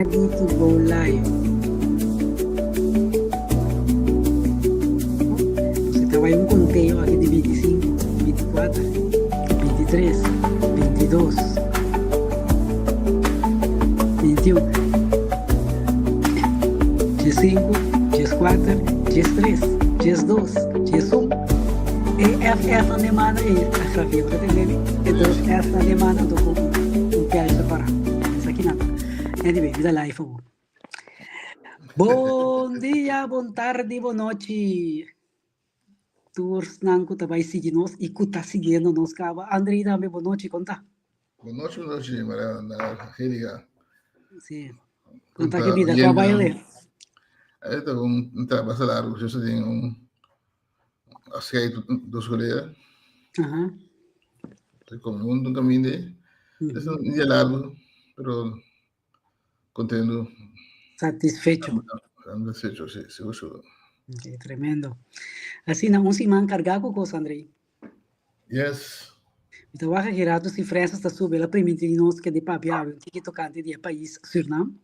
Ready to go live. Você estava aí um conteio aqui de 25, 24, 23, 22, 21, 15, 14, 13, 12, 11. E essa semana é essa fibra dele. Então, essa semana do um quero separar. Isso aqui nada. Anyway, vida live. Bom dia, boa tarde, boa noite. Tours nanku vai seguir nós e que está seguindo nos cava. Andrei também, boa noite, conta. Boa noite, Maria, na Rediga. Sim. Conta que vida, trabalho ali. Aí tá um trabalho largo, eu só tenho acho que aí dos colegas. Aham. Como um caminho de, é um dia largo, pero contendo. Satisfecho. Satisfecho, sim, seguro. Okay, tremendo. Assim, não se man cargago com Andrei. Yes. Então, a gerado se França está sob ela permite nós que de papiar, que tocante de país Suriname.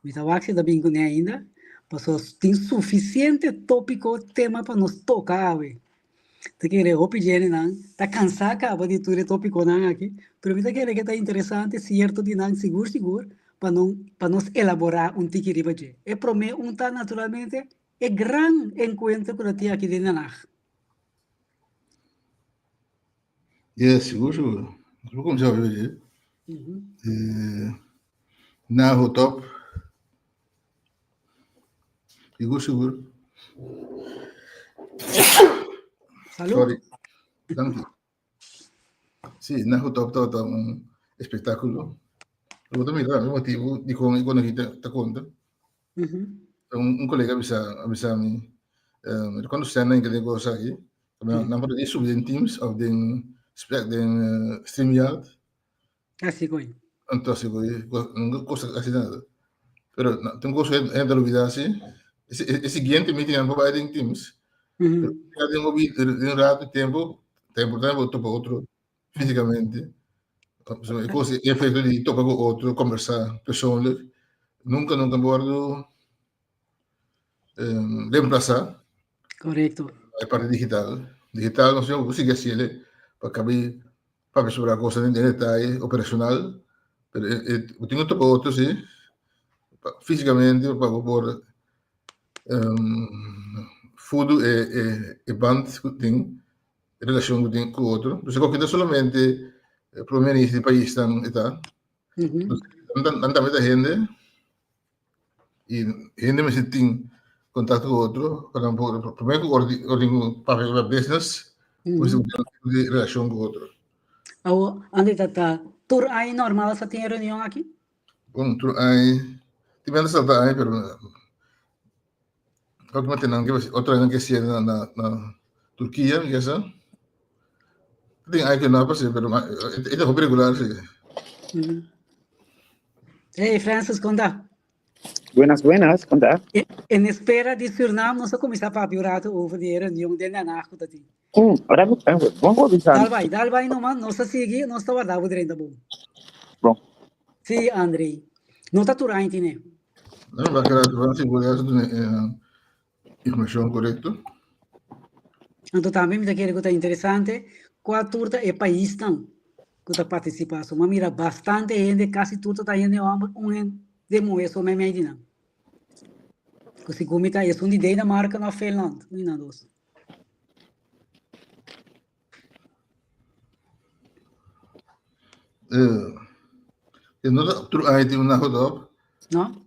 Então, a que da bingo nem ainda, passou tem suficiente tópico tema para nos tocar, ué. Te querer pedir não, tá cansado acaba de tudo tópico não aqui, pero me querer que tá interessante, certo de não seguro para nos elaborar tique riba je. E promete tá naturalmente é grande encontro que tem aqui dentro da Yes, seguro. Como já ouviu? Na top. Seguro. Salud. Sorry. Thank you. Sim, na top tá espetáculo. Eu também dá o motivo de como quando a gente tá conta. Colega avisa me quando você não entende coisa aqui, não pode subir em Teams ou den StreamYard. Assim foi. Então não gosta assim nada. Pero tem coisa é da novidade assim. Esse seguinte meeting não vai em Teams. Já tem um rato de tempo topa outro fisicamente. Coisa é feito de topa com outro, conversar pessoalmente. Nunca bordo reemplazar Correto. a parte digital. Digital, não sei, eu consigo assim, para caber, para sobre a coisa em detalhe operacional, eu tenho outro, sim, fisicamente, para pôr food e band que tem, relação que tem com o outro. Você qualquer solamente, primeiro-ministro do país, está, não muita gente, e gente me tem contato com o outro, para primeiro, ordem para business, depois de relação com o outro. Onde está? Tour aí normal, só tem reunião aqui? Bom, tivemos essa aí, pero outra ano que se na Turquia, que essa tem aí que não para ser, pero é hobby regular, sim. Hey, Francis, conta. Buenas, conta. En espera de Suriname, nós começar a piorar o de reunião de Nanaco da ti. Ahora vamos avisar. Dal vai, não, mano, nós seguir, nós está guardado o direito bom. Bom. Sim, Andrei. Não está tudo aí, né? Não, vai querer segurança informação correta. Então também me querer que está interessante, qual turta é país não que está participando. Mas mira, bastante gente, quase tudo está indo de moer só mesmo aí, não. Que se come tá isso, de Dinamarca na Finlândia, não dos. No hay una hot ¿no?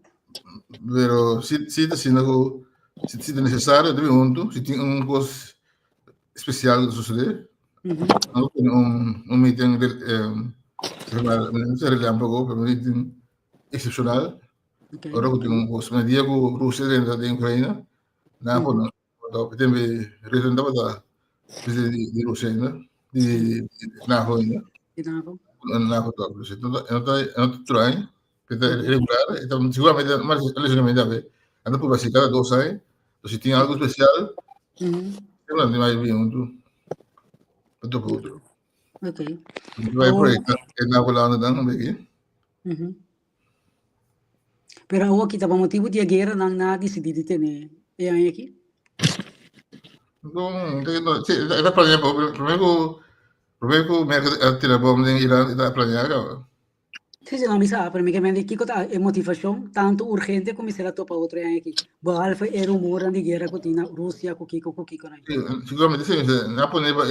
Pero si es necesario, debe junto, si tiene un cosa especial que suceder, un meeting se relámpago, pero un meeting excepcional. Ahora que tengo un cosa, me digo Rusia dentro de Ucrania, nada, pues no, tem representaba de Rusia, de Naho, Naho, no trae. Regular, então, seguramente, mais legitimamente a ver. Anda por assim, cada 2 anos, se tinha algo especial, eu não mais vi um do outro. Ok. Vai por aí, é na bola andando aqui. Pero aqui estava motivo de guerra, não nada decidido ter, né? E aí aqui? Então, está planeado, primeiro que o mercado tira bom em Irã, está planeado. Sim, não me sabe, para mim que é motivação tanto urgente como será topa outro aí aqui. Boal foi rumor de guerra com a Rússia, com Kiko, né? Sicuramente sim, na poneva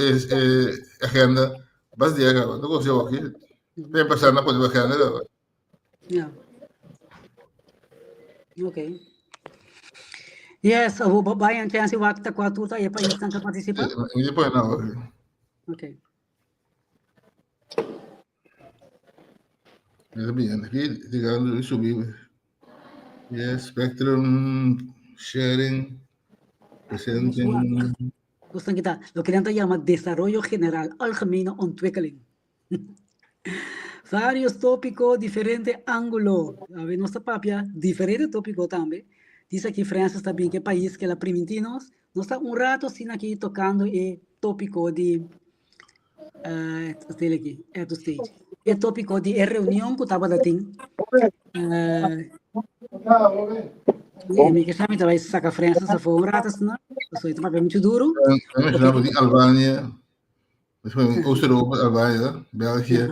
agenda, bas dia, não consigo aqui. Tem passar na poneva agenda. Yeah. Ok. Yes, o bayan chance wakta kwa tuta e país tanto participa? E depois não. Ok. Muito bem, aqui, digamos, subir. Yes, Spectrum, sharing, presenting. Gustan kita, lo que se llama desarrollo general, algemene ontwikkeling. Varios tópicos, diferente ángulo. A ver, nuestra papia, diferente tópico también. Dice aquí Francia está bien, que país que la primitinos, no está un rato sin aquí tocando el tópico de, aqui, do stage. El tópico de reunión que estaba latín. Mi que chama vai sacar França, se for ratas, não? Isso aí também é muito duro. Imaginava de Albânia, Oost-Europa, Albânia, België,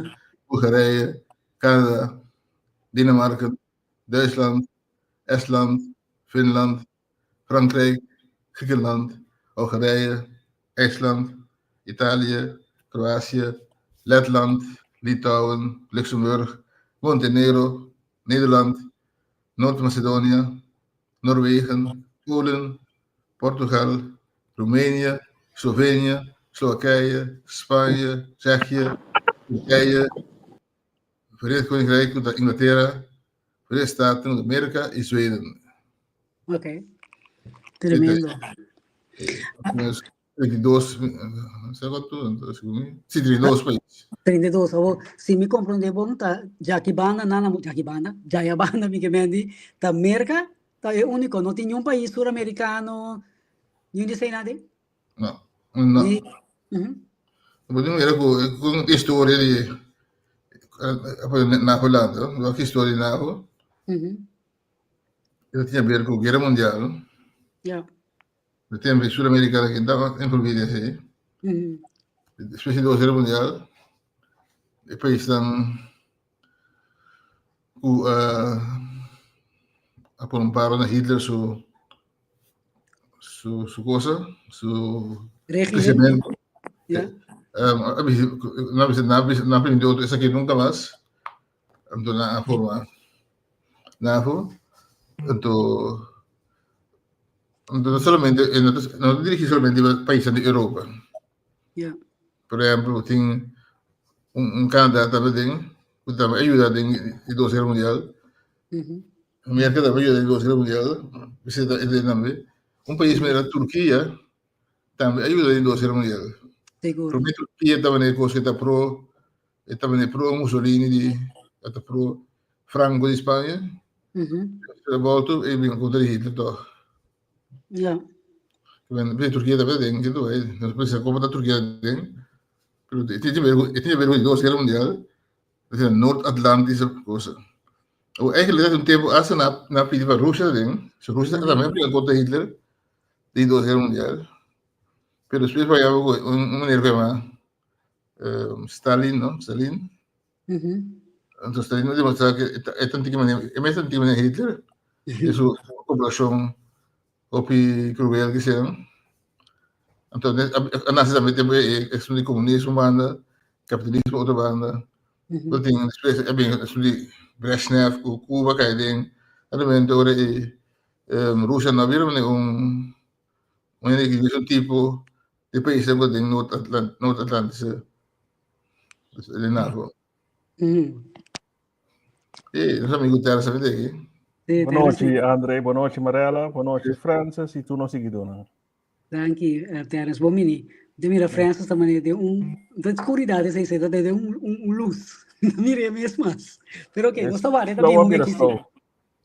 Bulgarije, Canada, Denemarken, Duitsland, Estland, Finland, Frankrijk, Griekenland, Hongarije, IJsland, Italië, Kroatië, Letland, Litouwen, Luxemburg, Montenegro, Nederland, Noord-Macedonië, Noorwegen, Polen, Portugal, Roemenië, Slovenië, Slowakije, Spanje, Tsjechië, Turkije, Verenigd Koninkrijk, Inglaterra, Verenigde Staten de Amerika e Zweden. Ok. Tremendo. 32, sim, 32 países. 32, se me compreender bom, tá, Jakibanda, Jayabanda, me mendi, tá América, tá é único, não tem nenhum país sul-americano, nenhum de sei nada? Não, não. Era com história de na Holanda, a história na Holanda, ele tinha a ver com a Guerra Mundial. Yeah. O tempo sul-americano que estava envolvido assim, especialmente da Guerra Mundial, depois estão a pôr paro na Hitler su coisa, su crescimento. Yeah. Não aprendeu isso aqui nunca mais. Então, na forma, então solamente, não dirige solamente para países da Europa. Yeah. Por exemplo, tem candidato também, que também ajuda na Guerra Mundial. A América também ajuda na Guerra Mundial. Um país como a Turquia também ajuda na Guerra Mundial. Seguro. Para mim, Turquia também é coisa que está pro Mussolini, está pro Franco de Espanha. A volta e vem contra Hitler. Yeah. A Turquia também tem, que tu é. Não precisa como a Turquia tem. Tinha ver com a Guerra Mundial. Noord-Atlantische coisa. Eigenlijk dat een tempo als na pedi para Rússia tem. Se Rússia também pegou contra Hitler de Guerra Mundial. Pero depois vai haver maneira que é Stalin, não? Stalin. Então Stalin não demonstra que é tanto que maneira Hitler. Isso população opi cruel que seja. Então a nação também tem questão de comunismo banda, capitalismo outra banda. Eu tenho é bem de Brezhnev, Cuba, que tem realmente agora Rússia não vira um tipo de país que tem Norte-Atlântico de NATO. E nós amigos terra sabe daqui. Boa noite, André. Boa noite, Marela. Boa noite, Francis. E tu não seguidona. Danke, Terence. Bom, mini. De mira Francis também de da escuridão, essa ideia de luz. Mire mesmo. Pero ok, nós trabalhamos também muito.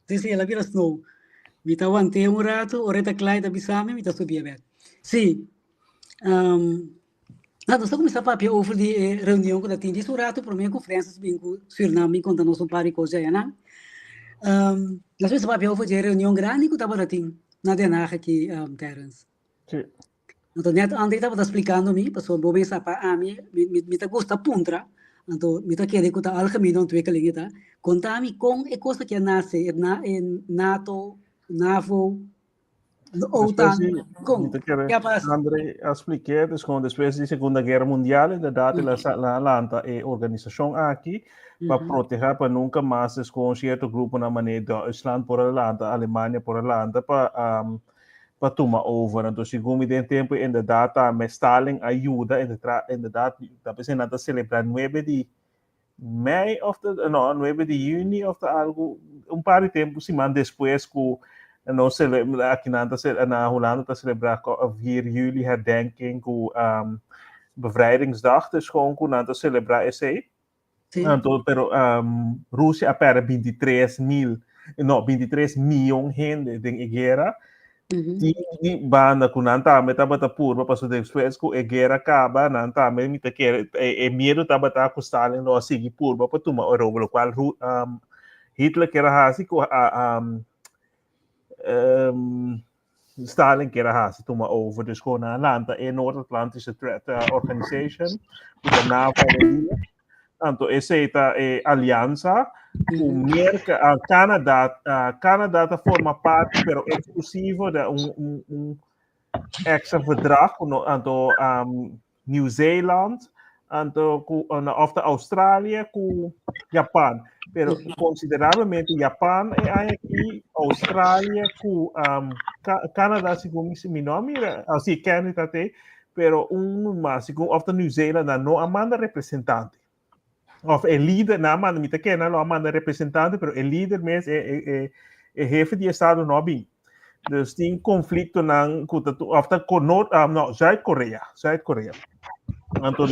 Sim, ela vira snow. Me tá aguantei rato, oreta clay da bisame, me tá subia bem. Sim. Nós começamos a papia over de reunião que tem disso rato, para mim com Francis bem com Suriname contando um par de coisas aí, não? Nós vamos para a reunião grande que estava na Denaga aqui, Terence. Sim. Então, André estava explicando a mim, pessoal, vou pensar para a mim, me gusta puntra, então, me está querendo que al caminho não tuve que ligar, contar-me com a coisa que nasce em NATO, NAVO, OTAN, com. André expliquei, depois da Segunda Guerra Mundial, inderdaad, la Atlanta é organização aqui, para proteger, para nunca mais com certo grupo na maneira Duitsland por Atlanta, Alemanha por Atlanta, para tomar over. Então, segundo o tempo, inderdaad, Stalin ajuda, inderdaad, talvez nada celebrar 9 de Mei, 9 de junho, of algo, par de tempo, depois que aqui na Holanda está celebrar 4 juli herdenking com bevrijdingsdag, dus gewoon que nada celebrar esse aí. Então, pero Rússia apera 23 milhões de gente em guerra. Di banda ku nanta meta bata purba paso depois que a guerra acaba nanta me te quer é medo tá bata com Stalin lo sigi purba para tuma o lo qual Hitler que era assim com Stalin que era assim tuma over dus gewoon na Atlanta e North Atlantic Threat Organization da NAVO. Então, essa é a aliança. O Canadá forma parte, pero exclusivo de extra verdrag. Então, New Zealand, então, of Austrália com Japão. Pero, consideravelmente, Japão é aqui, Austrália com Canadá, segundo meu nome, assim, Canadá tem, pero segundo of New Zealand, não amanda representante. Of el líder, nada más, me que no lo manda representante, pero el líder mesmo é jefe de Estado não bem. Dus tem conflito na Zuid-Korea. Então,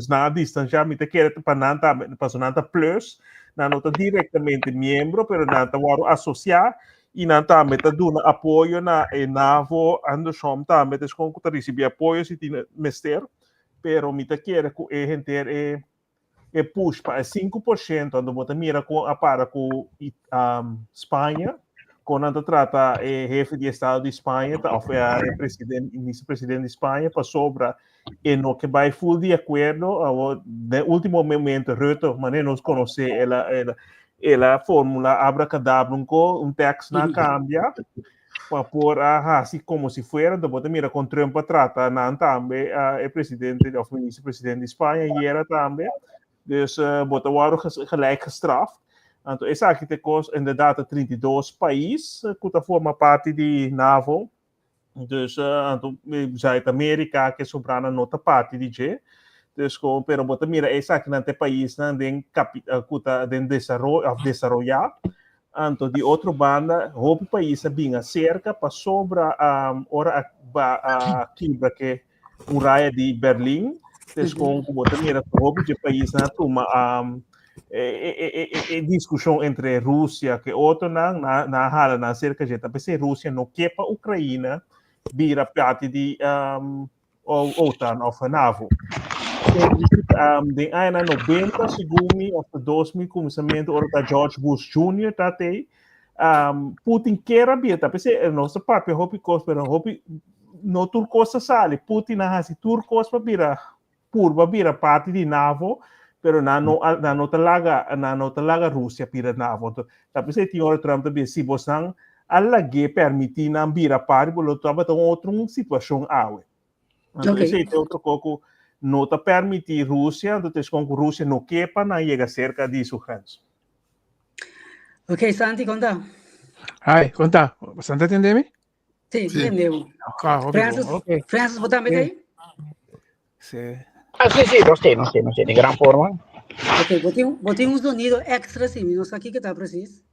na distância, me que para nanta plus, não está diretamente membro, pero nanta waro associar e nanta meta dando apoio na NAVO, andersom tá meta com que receber apoio se tem mester, pero me que é gente é push para 5%, quando você mira com Espanha, quando trata jefe de Estado de Espanha, vice-presidente de Espanha, para sobra, e no que vai full de acordo, no último momento, Rutte, mas não conhece ela fórmula abracadabra, texto na cambia, para pôr assim como se fosse, então você mira com Trump trata, não também, é presidente, ou vice-presidente de Espanha, e era também. Dus wordt er gelijk gestraft. Então, essa aqui tem inderdaad 32 países que forma parte de NAVO. Dus, Zuid-Amerika que sobrana nota parte de G. Dus, pero bota mira, essa aqui não tem país, não tem desarrollar. Então, de outra banda, o país bem cerca para sobra ora a quebra que muralha de Berlim. Dus gewoon mira de país na toma discussão entre Rússia que outro na hala na cerca de se Rússia não quer para Ucrânia vira parte de OTAN ou NAVO. De ano 90 segundo ou 2000 começamento ora George Bush Jr. tatei Putin quer abrir se nossa parte hopi coisa hopi no turcosa sale Putin na hasi turcos para virar purba vira parte de NAVO, pero na não talaga Rússia vira NAVO. Então, se tinha hora Trump também se você alage permitir na vira parte, porque estava tão outra situação awe. Então, esse é outro coco não está permitir Rússia, então com Rússia não quepa na chega cerca de sua grande. Ok, Santi, conta. Ai, conta. Você entende-me? Sim, entendeu. Francis, você também aí? Sim. Sí, lo sé, de gran forma. Ok, botei um sonido extra assim, não sei o que está preciso.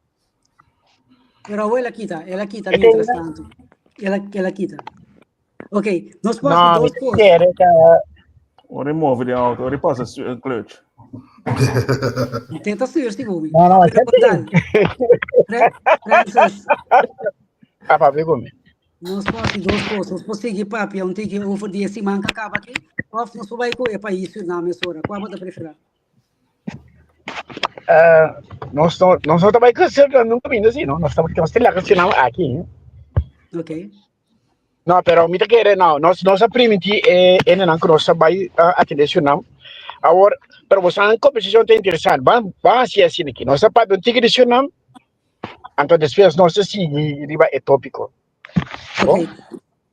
Pero ela quita mientras tanto. Ela quita. Ok, nós podemos duas coisas. O remove de auto, o repassa o clutch. Tenta subir este volume. No, Francis. Papi, come. Nós podemos duas coisas. Nós seguir papi, um tique over de esse manca acaba aqui. Ou nós vai com o país na mesura. Qual você prefere? Nós também cancelamos nunca vindo assim, não? Nós estamos lá cancelando aqui. Ok. Não, pero me quer não, nós aprendemos é não que nós vai atender não. Agora, para você a composição é interessante. Vamos assim aqui. Nós sabemos que tem não. Então depois nós seguimos riba é tópico. Ok.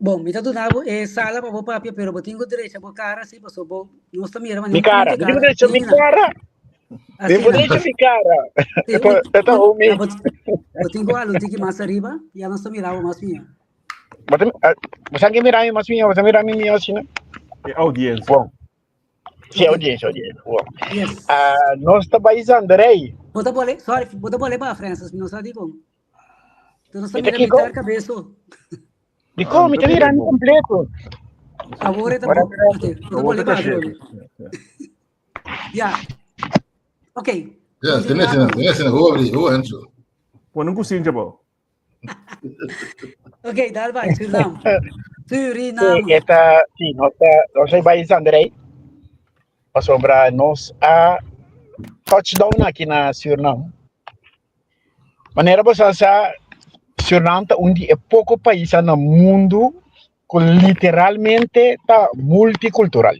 Bom, me tá do nabo é sala para botar papel, pero botinho direito a cara assim, passou bom. Nós também era Mi cara, não digo deixa mi cara. Devo deixa mi cara. Então, me. Botinho algo tiki mais arriba e a nossa mirava mais minha. Você que mirar mais minha, você mirar minha assim, né? Audiência. Bom. Sim, audiência. Bom. Yes. Nós estamos Andrei. Bota bolé para França, não sabe como. Então nós Ita também Kiko? a cabeça. Di como, me mirar completo. Agora tá bom. Bota bolé para Yeah. Ok. Ya, tenés en o Enzo. Bueno, cozinha bom. Ok, dá vai, Suriname. Esta, sim, nós estamos Andrei. Para sombra nós a touchdown aqui na Suriname. Maneira você Suriname tá onde é pouco país no mundo que literalmente tá multicultural.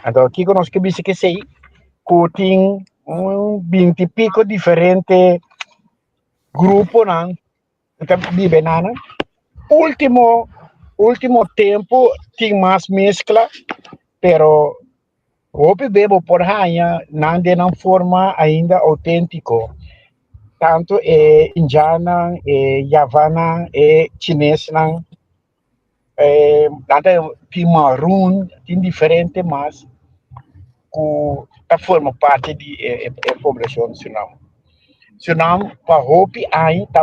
Então aqui nós que disse que sei que tem 20 e pico diferente grupo não então vive nana. Último tempo tem mais mescla, pero o bebo por raia não de uma forma ainda autêntico. Tanto indiana, javana, chinês não, nada tem marrom, tem diferente mas que forma parte da população nacional. Suriname, para Hopi, ainda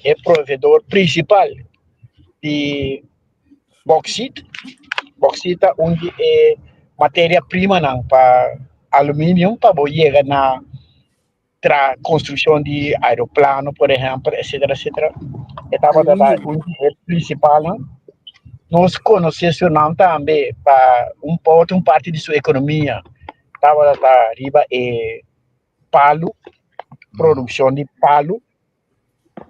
é provedor principal de bauxita. Bauxita, onde é matéria-prima para alumínio, para chegar na construção de aeroplano, por exemplo, etc. Estava onde é principal. Nós conhecemos Suriname também para outra parte de sua economia. Estava arriba palo, produção de palo.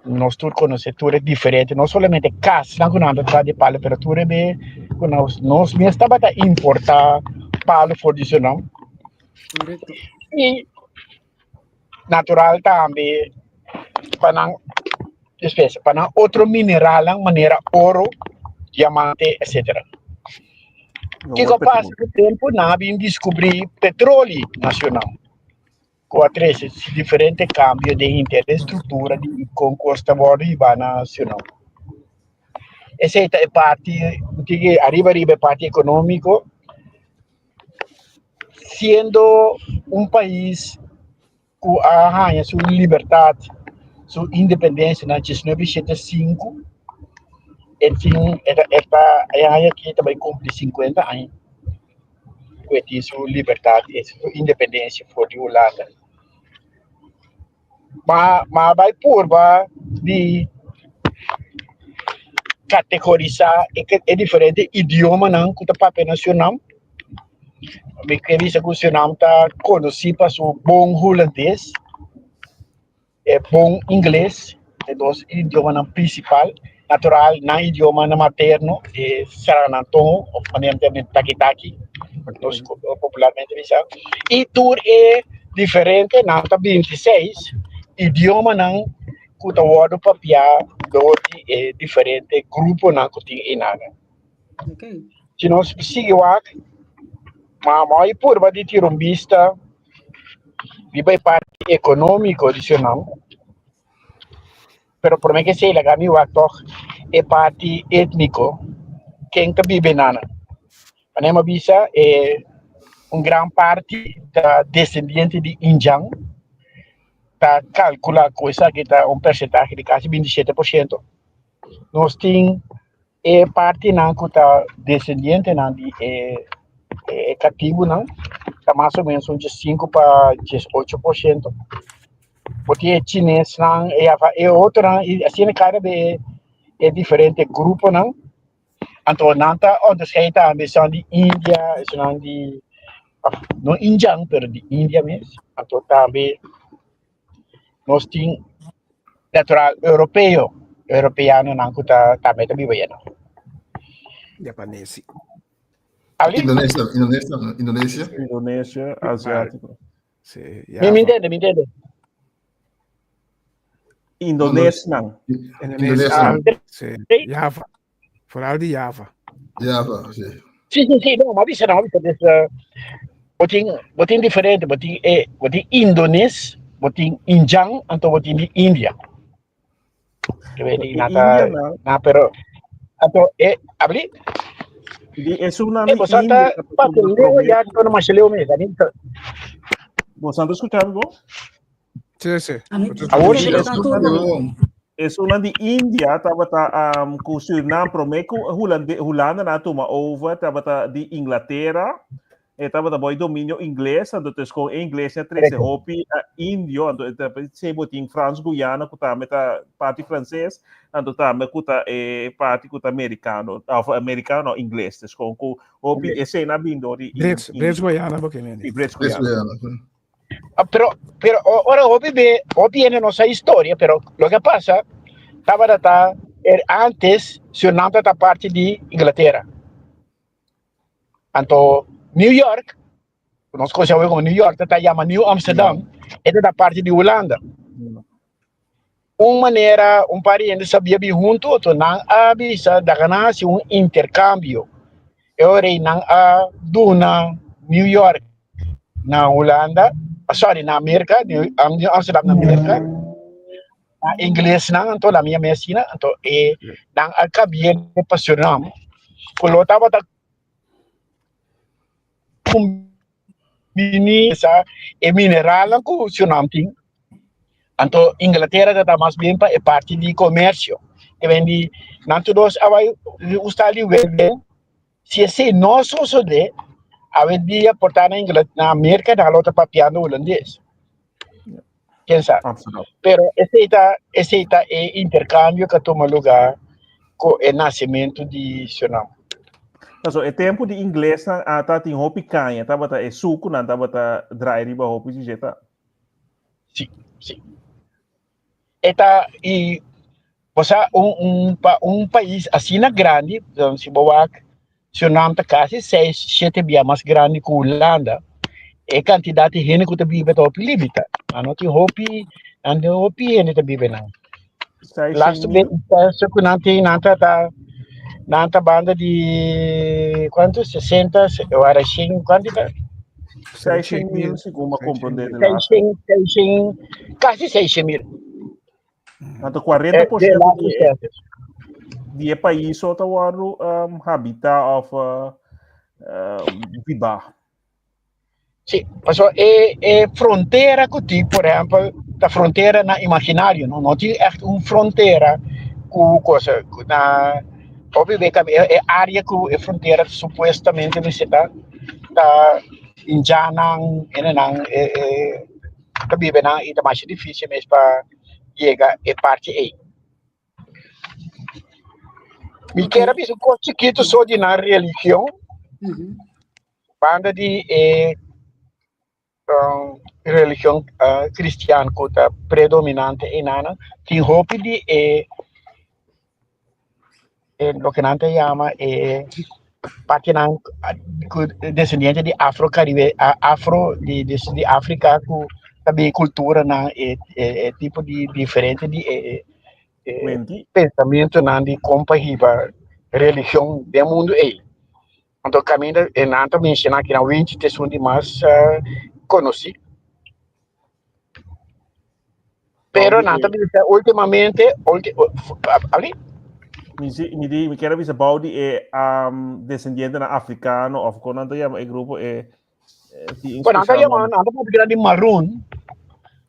Nós todos conhecemos tudo diferente, não somente casa, não conhecemos de palo, mas tudo bem, nós mesmos estamos a importar palo for de Suriname. E natural também para outro mineral, maneira ouro, diamante, etc. Que passa o tempo, nós descobrir petróleo nacional. Com esses diferentes cambios de infraestrutura de conquista nacional. Essa é parte, que arriba é parte econômico, sendo país que arranha sua liberdade, sua independência na 1975, enfim, aqui também cumpre 50 anos, com sua liberdade e sua independência foi violada. Mas vai por de categorizar é diferente idioma não que está para nacional. Me queria que o Suriname está conhecido para seu bom holandês, bom inglês, é dois idiomas principal, natural na idioma materno é Saranantong ou maneira Taki-Taki, nós popularmente dizemos. E tudo é diferente, não está 26 idioma não que está word papel de diferente grupo não que tem nada. Se nós seguimos mas por de ter vista de parte econômica adicional, pero por mim que sei lá meu ator é parte étnico quem que vive nana. Anema visa é grande parte da descendente de Injang. Calcula coisa que está percentagem de quase 27%. Nós temos parte não que está descendente não de cativo não, está mais ou menos de 5 para 18%. Porque é chinês não, outro não, e assim cada vez é diferente grupo não. Então não está onde se está a missão de Índia, não de no Indian, pero de Índia mesmo. Então também nós temos natural europeano não que também bem. Japanese. Ali, Indonesia. Asiático. Sí, me entende? Indonesian. Indonesia. Indonesia. Sí, Java. Vooral die Java. Java, sim. Sim, não, mas isso não, botin diferente, botin Indones, botin Indian, então botin de Índia. India na pero então abri Eso una você tá batendo já tô no macheleu mesmo, ¿Vos estás escuchando? Sí, sí. Ahora Es una de India, estaba con Suriname, promeco Holanda na toma over, estaba de Inglaterra, estaba boy dominio inglês, entonces con inglês é 13 hopi indio, entonces se botin France Guyana, que tá meta parte francês, entonces tá meta parte que americano, americano inglês, então com hopi esse na bindo de Brits Guyana, porque Brits Guyana. pero ahora hopi en nuestra historia, pero lo que pasa estaba antes Suriname era parte de Inglaterra. Então New York, nós conhecemos como New York, está chamado New Amsterdam, é da parte de Holanda. Uma maneira, pariente sabia vir junto, outro não avisa da ganância intercâmbio. Eu rei não na New York, na Holanda, na América, New Amsterdam na América, na inglês não, então a minha medicina, então não acabia de passionar. Quando estava essa mineral que o Suriname tem. Então, Inglaterra está mais bem para parte de comércio. E vem não todos os ali se esse nosso sode a dia portar na América da outra papiando holandês. Quem sabe? Pero esse é intercâmbio que toma lugar com o nascimento de Suriname. Also, o tempo de inglês tá tem hopi canha, tá bata suco, não tá bata dry riba hopi de jeta. Sim. E você país assim na grande, então se boa Suriname tá quase 6-7 vezes mais grande que a Holanda. E a quantidade de gente que tá vive tá limita. Não tem hopi gente tá vive não. Last bit se que não tem nada nanta banda de quanto? 60, eu era 100, quanto? 600 mil, segundo compreender lá. Quase 600 mil. Então, 40% de país só está o habitat of Vibar. Sim, mas é fronteira que tem, por exemplo, da fronteira na imaginário, não tem uma fronteira com coisa na obviamente é área que é fronteira supostamente você tá em Janang, tá vive na e tá mais difícil mesmo para chegar é parte aí. Me quero ver um pouquinho só de na religião. Banda de religião cristiana que tá predominante em Nana, tem hope de lo que nanta llama parte descendiente de Afro-Caribe, de África, que também cultura na tipo de diferente de pensamento na de compaíba religião do mundo aí. Então caminho nanta mencionar que na 20 tesão de mais conhecido. Pero nanta ultimamente ali me quero ver about descendiente na africano of quando anda chama grupo quando anda chama anda muito grande marrom.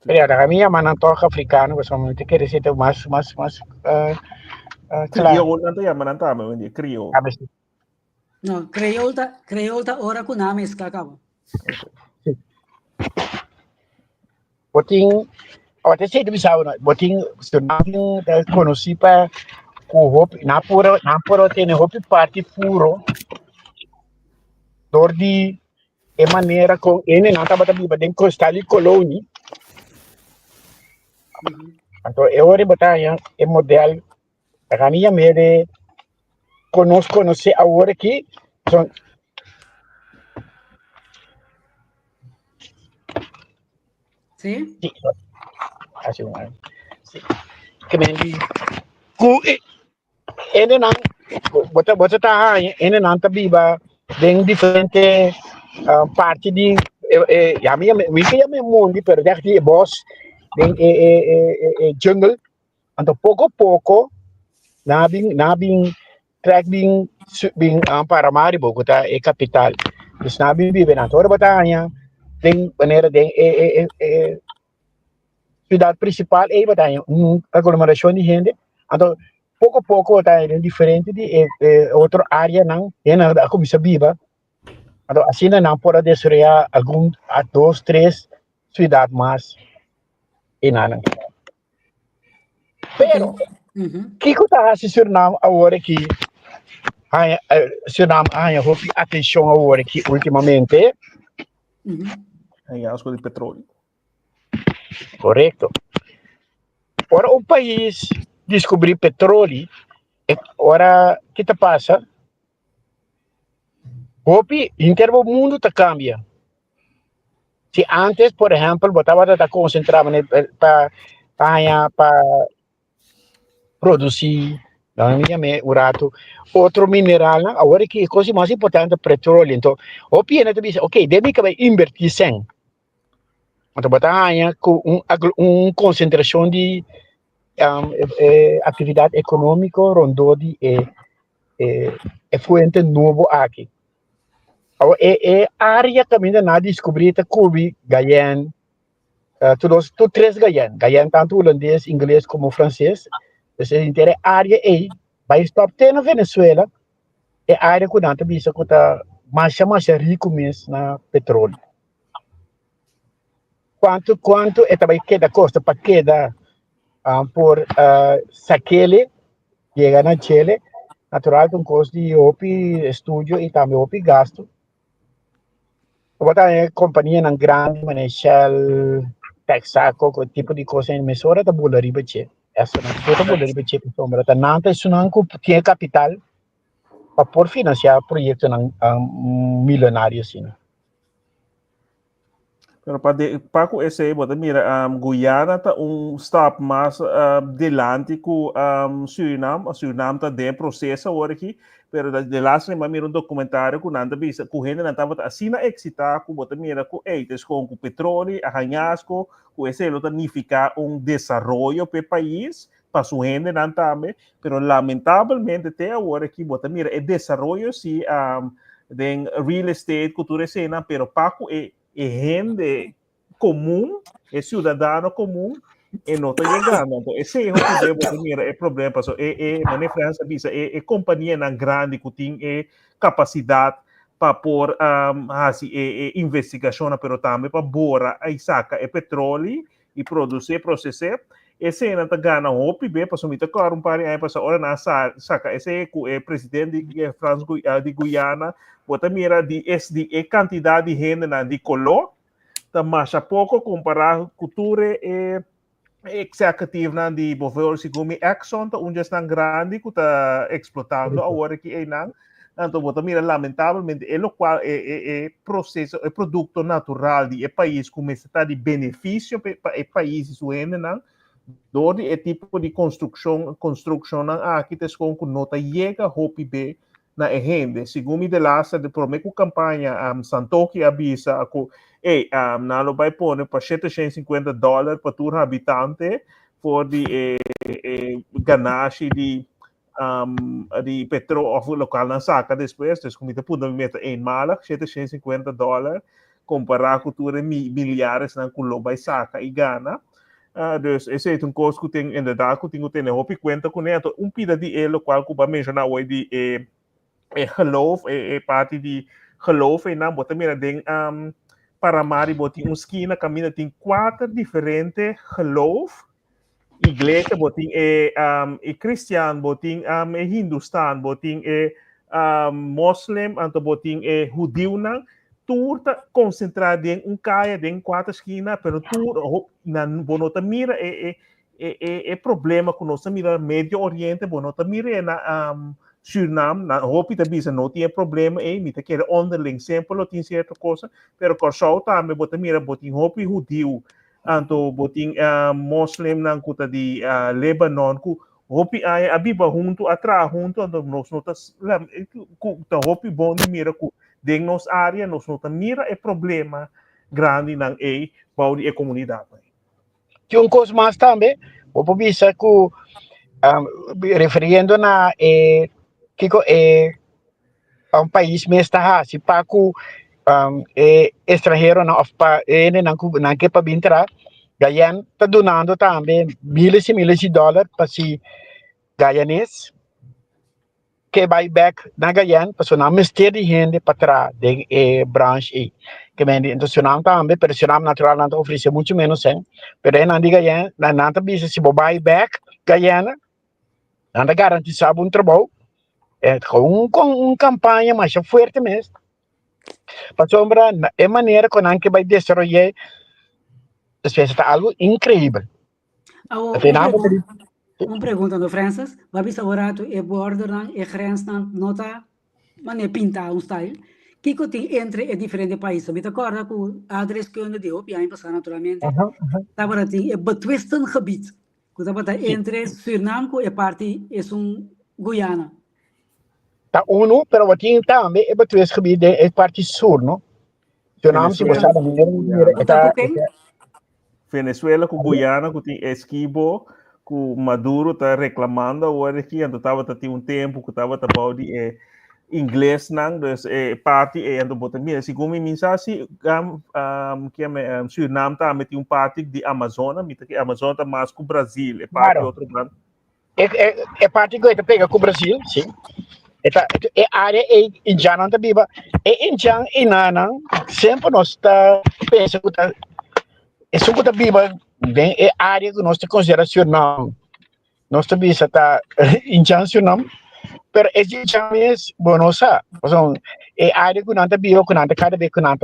Era a minha mana toca africano, mas como te quer dizer mais claro. Anda chama não tá, mas criou. No, creolta ora com nome escacava. Botin, até sei de sabe, botin se não conheci para na pura tem hopi parte puro dor de é maneira com ele não estava biba den costal e colônia. Então eu vou botar é modelo a caminha mere conhecer agora que são Sim? assim que nem ku ele não bota tá ele não tá biba den diferente parte de a minha mundo pero daqui é boss den jungle então pouco a pouco nabing track bing Paramaribo kota é capital dus nabing bibe na tora batanya tem maneira de cidade principal é batanya aglomeração de gente então pouco a pouco batanya diferente de outra área não é na como se biba então assim não pode desrear algum a 2, 3 cidades mais e nada pero que está a Suriname agora que Suriname houve atenção agora que ultimamente Em asco de petróleo. correto ora o país descobrir petróleo ora que te passa hopi inteiro mundo tá cambia se antes por exemplo botava tá concentrava para produzir urato outro mineral agora que a coisa mais importante é petróleo então o PN também ok deve que vai invertir sem então botar com concentração de atividade econômica rondou de fuente novo aqui área também na descoberta Cuba Guyana todos três Guyana tanto holandês inglês como francês essa área aí vai stop na Venezuela é área que não bisa que tá mais rico mesmo na petróleo quanto é também que da costa para queda por saquele chega na Chile natural com custo de opi estúdio e também opi gasto botar companhia não grande mas Shell Texaco com tipo de coisa em mesura da bula riba che essa não toda bula riba che sombra tá nada isso não tinha capital para por financiar projeto milionário assim. Pero para esse, bota mira, Guyana tá stop mais delante com Suriname. Suriname tá de processo agora aqui, pero de lá se me mira documentário com nada bisa, com gente não tava assim na excitar com bota mira com eites com petróleo, arranhasco, com esse lo significa desenvolvimento para o país. Para su gente não também, pero lamentavelmente até agora aqui bota mira é desenvolvimento se de real estate, cultura cena, pero Paco é gente comum, é cidadão comum, e não está chegando. Então, esse é o que mira, é problema, porque na França, é companhia grande que tem capacidade para pôr investigação, mas também para bora e saca petróleo e produzir, processar. Esse é o gana hopi bem para sumir claro par aí para hora na saca esse é presidente de França de Guiana bota mira de quantidade de gente na de colo tá mais pouco comparado cultura executiva na de governo segundo Exxon tá onde está grande que tá explotando agora que é não então bota mira lamentavelmente é o qual é processo é produto natural de país como está de benefício para países o não Dori é tipo de construção aqui tem com nota chega hopi b na rende segundo de lá de prometo campanha Santoki avisa que não vai pôr para $750 para todo habitante por de ganagem de petróleo local na saca depois como te puder meter em mala $750 comparado com tudo milhares na culo vai saca e gana dus esse é coisa que tem inderdaad que tem que ter hopi conta com ele pida de ele qual que vai mencionar hoje de geloof parte de geloof e não bota mira tem Paramari botin esquina caminha tem 4 diferentes geloof igreja botin cristiano botin hindustan botin muslim anto botin judeu não tour tá concentrado em caia, em 4 esquinas, pero tour na bonota mira é problema com nossa mira Médio Oriente, bonota mira na Suriname, na hopi também não tinha problema, me te quer underling sempre não tinha certa coisa, pero Corsau também bota mira botin hopi judeu, anto botin muslim na kuta di Lebanon ku hopi ay abiba junto atrás junto anto nos notas ku ta hopi bom de mira ku deng nos área nos nota mira é problema grande nang bau di comunidade. Tinha coisa mais também, vou pensar que referindo na Kiko um país mais está se para que estrangeiro não pa não que para entrar Guyana está donando também milhas e milhas de dólares para si Guyanês que vai back na Guyana para não mister de gente para trás de branche aí que me então Suriname também pero Suriname natural não oferece muito menos hein pero aí na Guyana não tá bisa se vai back Guyana não tá garantizado trabalho com campanha mais forte mesmo para sombra é maneira com que vai destruir está algo incrível. Uma pergunta do Francis, vai bisa orato e border e grens nota mane pinta um style. Que tem entre e diferente países. Me acorda com a adres que onde deu, e aí passar naturalmente. Tava assim, é betwisten gebied. Que tava entre Suriname e parte é Guyana. Tá uno, pero o tinha também é betwisten gebied é parte sul, não? Suriname se você Venezuela com Guyana, com Esquibo, com Maduro está reclamando agora que ainda estava tem tempo que estava de inglês não, dus parte ainda bota mira, segundo minha mensagem, que é Suriname também tem parte de Amazônia, que Amazônia está mais com o Brasil, é parte de outro lado. É parte que pega com o Brasil, sim. É área em Jana da Biba, em Jana e Nana, sempre nós está pensando que isso que Biba bem é área que nós consideramos Suriname, nós também está em Jana Suriname, pero esse Jana é bom nós é área que nós Biba que nós cada vez que nós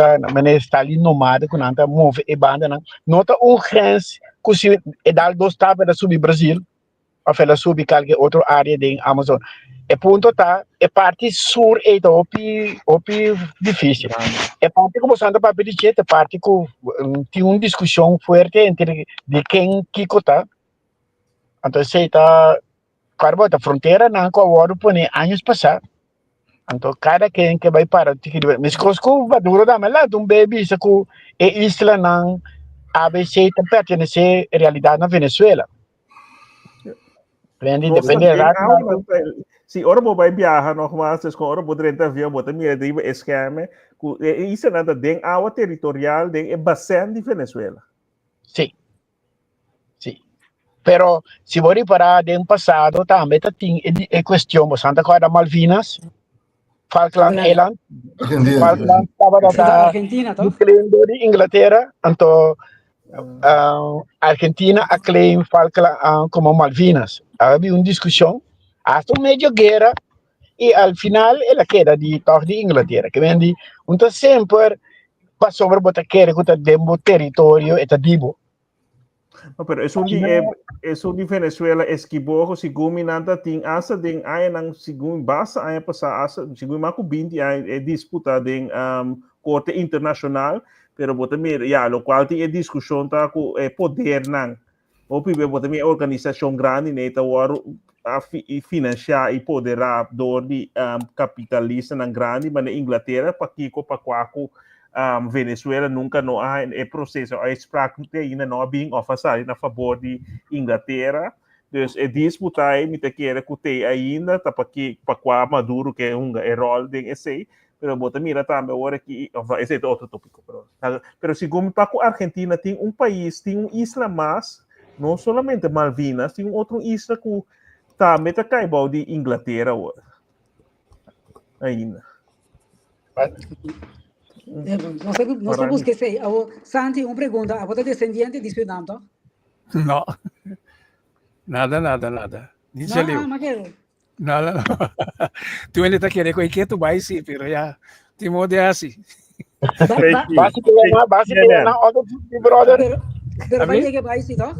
está ali nomada que nós move e banda não tá grens que se é dar dois tapas da subir Brasil ou ela subir qualquer outra área da Amazon. É ponto tá é parte sul é opi difícil. É parte como Santa Papel de é parte que tem uma discussão forte entre de quem que tá. Então se tá claro a fronteira não com o por anos passados. Então cada quem que vai para mas cosco Maduro da lá um baby isso que é isla não ABC pertence à realidade na Venezuela. Depende da se ora vai viajar nogmaals, dus ora durante avião, bota mira de esquema, isso é nada den água territorial den bastante de Venezuela. Sim. Pero se você parar no passado também tem a questão bastante coisa Malvinas, Falkland Island, Falkland estava da Argentina, tá? de Inglaterra, então Argentina a claim Falkland como Malvinas. Havia uma discussão hasta uma meio guerra e al final ela queda de Inglaterra que vem então sempre passou por botar querer que o território é dibo. Pero es un de Venezuela esquibo segundo minanta ting asa ding ay nang segundo basa ay pasa asa segundo mako 20 ay disputa ding corte internacional pero bota mir lo qual tem discussão tá com poder nang opi bota mir organização grande neta waro a financiar e poderador de capitalista nang grande mas na Inglaterra pa kiko pa kwaku Venezuela nunca não há processo a exprática ainda não being oferecido na favor de Inglaterra, dus disputa aí me te quer que tem ainda tá para qua Maduro que é rol de esse, pero bota mira também agora que esse é outro tópico, pero segundo para a Argentina tem país, tem isla mais, não somente Malvinas, tem outro isla que também tá caibau de Inglaterra ainda. No se busque sei. Santi, una pregunta. ¿A vos descendiente de Suriname, no? No. Nada. Ni salió. No. Tú ainda tá querendo que tu vai sim, pero já te mudei assim. Basicamente, other brother. Pero vai chegar para isso, então?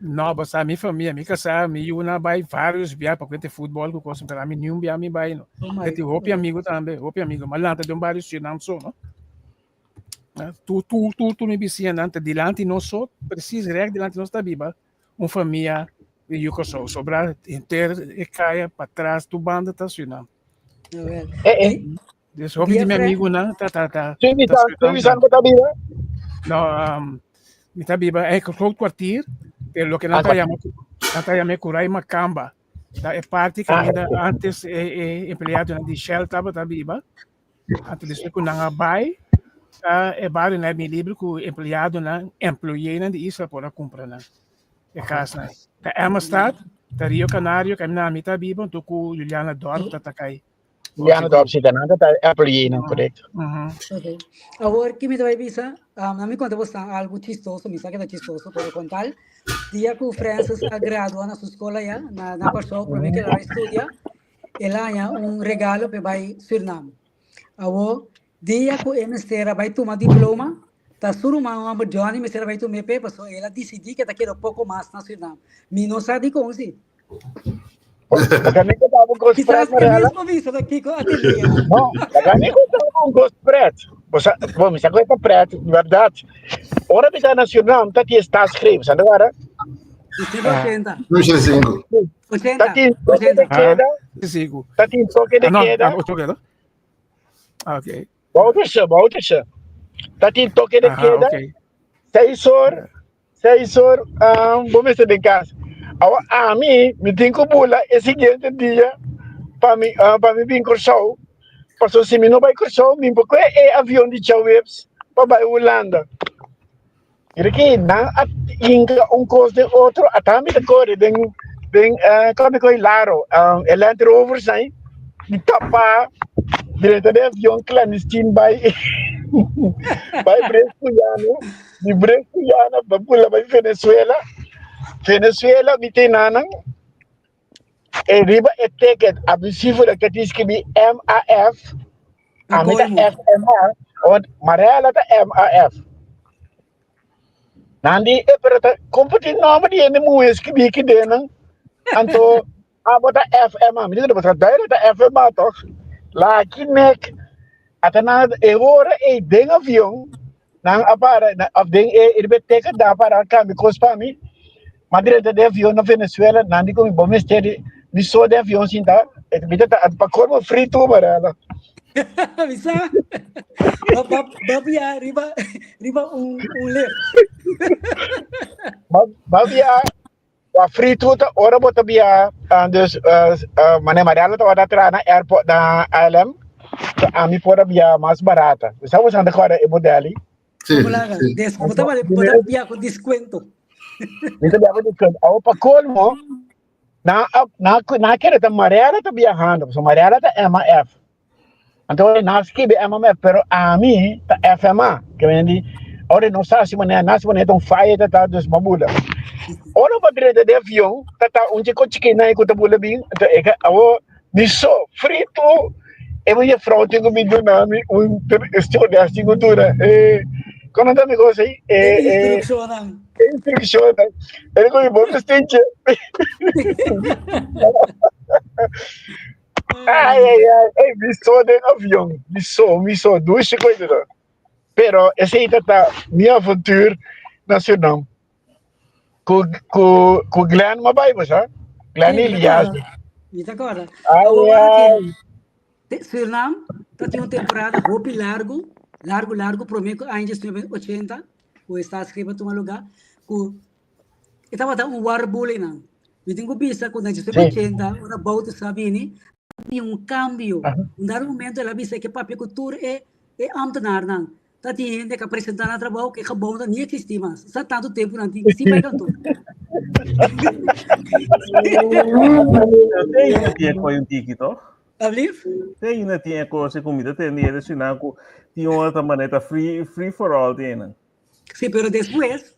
Não, mas a minha família, minha casa, minha una vai vários viagens para ter futebol, que coisa para mim nenhum viagem vai não. Tem roupa amigo também, roupa amigo, mas lá tem vários não só, não. Tu me vizinha não, delante não só, preciso reto delante não está viva, uma família e eu que sou, sobrar inteiro e caia para trás do banda tá assim não. Desse roupa de meu amigo não, tá. Tu visando para viva? Não, me tá viva é que o quartier lo que nós chamamos curar macamba. É parte que ainda antes empregado de Shell estava viva. Antes de que não vai, é vários né me livre que o empregado não employee de Israel para comprar né. É casa né. Da Amsterdam, da Rio Canário, que na mitad viva, tu com Juliana Dorp tá cai. Juliana Dorp se danada tá employee não correto. Okay. Agora que me vai visa, na me conta você algo chistoso, me sabe que é chistoso, pode contar. Dia que o Francis graduou na sua escola já, na pessoa para mim que ela estuda, ela tinha regalo para vai Suriname. Agora dia que o MSTera vai tomar diploma, tá suruma uma Johnny MSTera vai tomar pe, pessoa ela decidiu que tá querendo pouco mais na Suriname. Me não sabe como assim. Kami ko tawag ko Quizás spread que na mesmo visto daqui com a TV. No, kami ko tawag ko spread. Bom, misa ko ito spread, verdade. Ora bita nacional, tati está escrito, sabe agora? 80. 85. 80. Tati toque de queda, Sigo. tati toque de queda. Toque, ok. Bauta siya. Tati toque de queda. Ok. 6 horas, vamos estar em casa. A mim, me tem que pular o seguinte dia para mim vir cursar. Passou se me não vai cursar, me porque é avião de Chawebs para a Holanda. E aqui, não, inga coisa de outro, até me decore, como é que é Laro, Land Rover, sai, de tapa, direto de avião clandestino, vai Brasiliano, de Brasiliana, para pular para Venezuela. Venezuela, me tem nanang, e riba e ticket, abusivo da que diz que me MAF, a mim da FMA, onde Marela da MAF. Nandi e para competir nome de ene mues que me que denang, anto a bota FMA, me diz que bota da FMA toch, lá aqui nek, até nada e hora e den avião, nang apara, of den e riba ticket da para câmbio cospa mim. Madrid de avião na Venezuela, não digo bom mistério, me só de avião sim tá, me tá para como frito para ela. Bisa? Babia riba left. Babia a frito tá ora bota bia dus maneira tá ora tra na airport da ILM, a mim pode bia mais barata. Sabe onde agora é modelo? Sim. Desconto vale bia com desconto. Então, ao para colmo, na querer da Mariela tá viajando, so Mariela tá MAF. Então, nós que be MAF, pero a mim tá FMA, que vem de, ora não sabe se maneira, nós maneira tão faia tá dos babuda. Ora para direita de avião, tá onde que chiquina e que tá bula bem, então é que ao miso frito, é muito fraude que me deu na mim estilo de agricultura. Quando tá me gosta aí, instrução, ele com bom bastante. Missou de avião, missou duas coisas. Pero essa aí tá minha aventura nacional. Com Glenn Mabai, sabe? Glenn Elias. Me tá agora. Ai. Suriname, tá tinha uma temporada roupa largo, prometo ainda estive 80, o está escrito em um lugar, que estava dando warbully não. Eu tenho vista quando eu estive 80, ora bauta sabini, tinha cambio. Um dado momento ela disse que papel cultura é ambtenaar não. Tá tinha gente que apresentar no trabalho que acabou de nem existir mais. Só tanto tempo não tinha se vai cantor. Tinha coisa um tiquito. Tem na tinha coisa comida tem ele sinal que tinha outra maneira free for all tem. Sim, pero después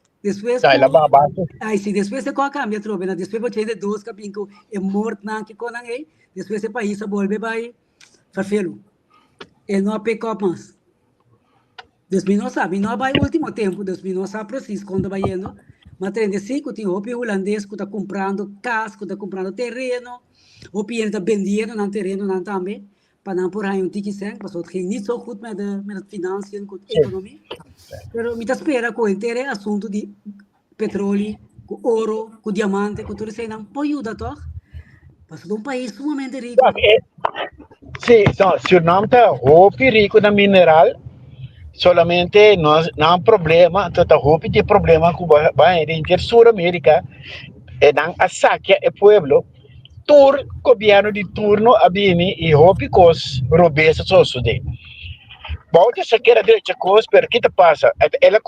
Sai lá babá. Ai, sim, depois você cambia trobe, né? Depois você tem dois capinco é morto na que conan aí, depois você país a volve vai farfelo. Ele não pick up mais. Deus me não sabe, não vai o último tempo, Deus me não sabe preciso quando vai indo, mas 35 tem o holandês que está comprando casa, que está comprando terreno, o pieno está vendendo no terreno não também, para não por aí um tique sem, porque het ging niet zo goed met de financiën, met de economie. Pero me espera com o inteiro assunto de petróleo, com ouro, com diamante, com tudo isso aí, não pode ajudar, toch? Mas é um país sumamente rico. Sim, então, Suriname está rico na mineral, solamente não há problema, então hope tem problema com a gente Sul-América, e não a saque o povo, tur governo de turno a bini e hope cos robesa só de. Bom, essa quer direita cos, pero que te passa? Ela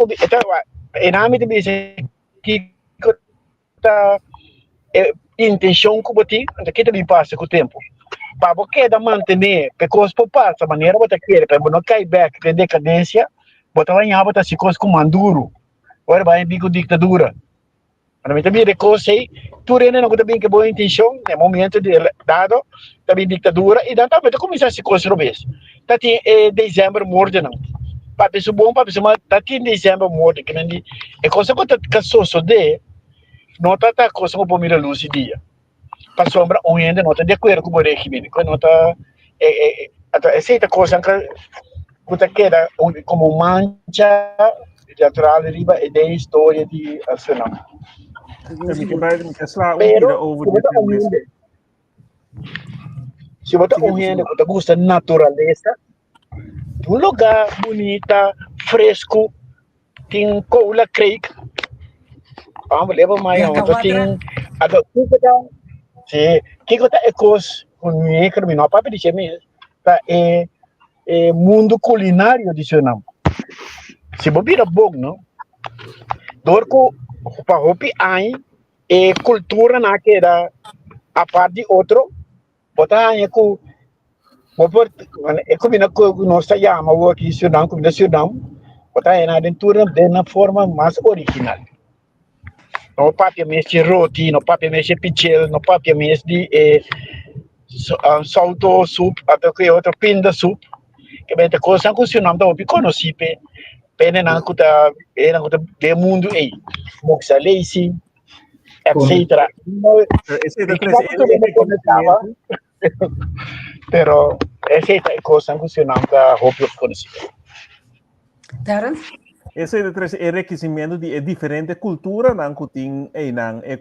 em nome de dizer que tá intenção que botar, que te passa com o tempo. Para você manter, porque por passa maneira você quer, para não cair back de decadência, você vai ganhar você se coisa com manduro, agora vai vir com ditadura. Mas também de coisa aí, tu ainda não tem que boa intenção, no momento de dado, também ditadura e então também começar a se coisa vez. Tá tem dezembro morto não. Para pessoa bom, para pessoa tá tem dezembro morto que não é coisa que tá caçoso de não tá coisa como mira luz dia. Para sombra ainda não está de acordo com o regime, não está aceita coisa que você quer como mancha natural riba e da história de Suriname. Pero se você olhando, você gosta de natureza, um lugar bonita, fresco, tem cola creek, vamos levar mais onde tem sim, que coisa é coisa única, não para dizer mesmo, tá mundo culinário de Suriname. Se você vira bom, não? Dorco para hopi aí cultura na que era a parte de outro, botar aí com comida que nós chamamos aqui Suriname, comida Suriname, botar aí na dentro de na forma mais original. No papia mes de roti, no papia mes de pichel, no papia mes de salto soup, até que outro pinda soup, que bem te coisa que o Suriname tá conhecido, pena na kuta de mundo aí, moxa lacy, etc. Pero essa é a coisa que o Suriname tá conhecido. Terence? Esse é o requisito de diferente cultura, não que tem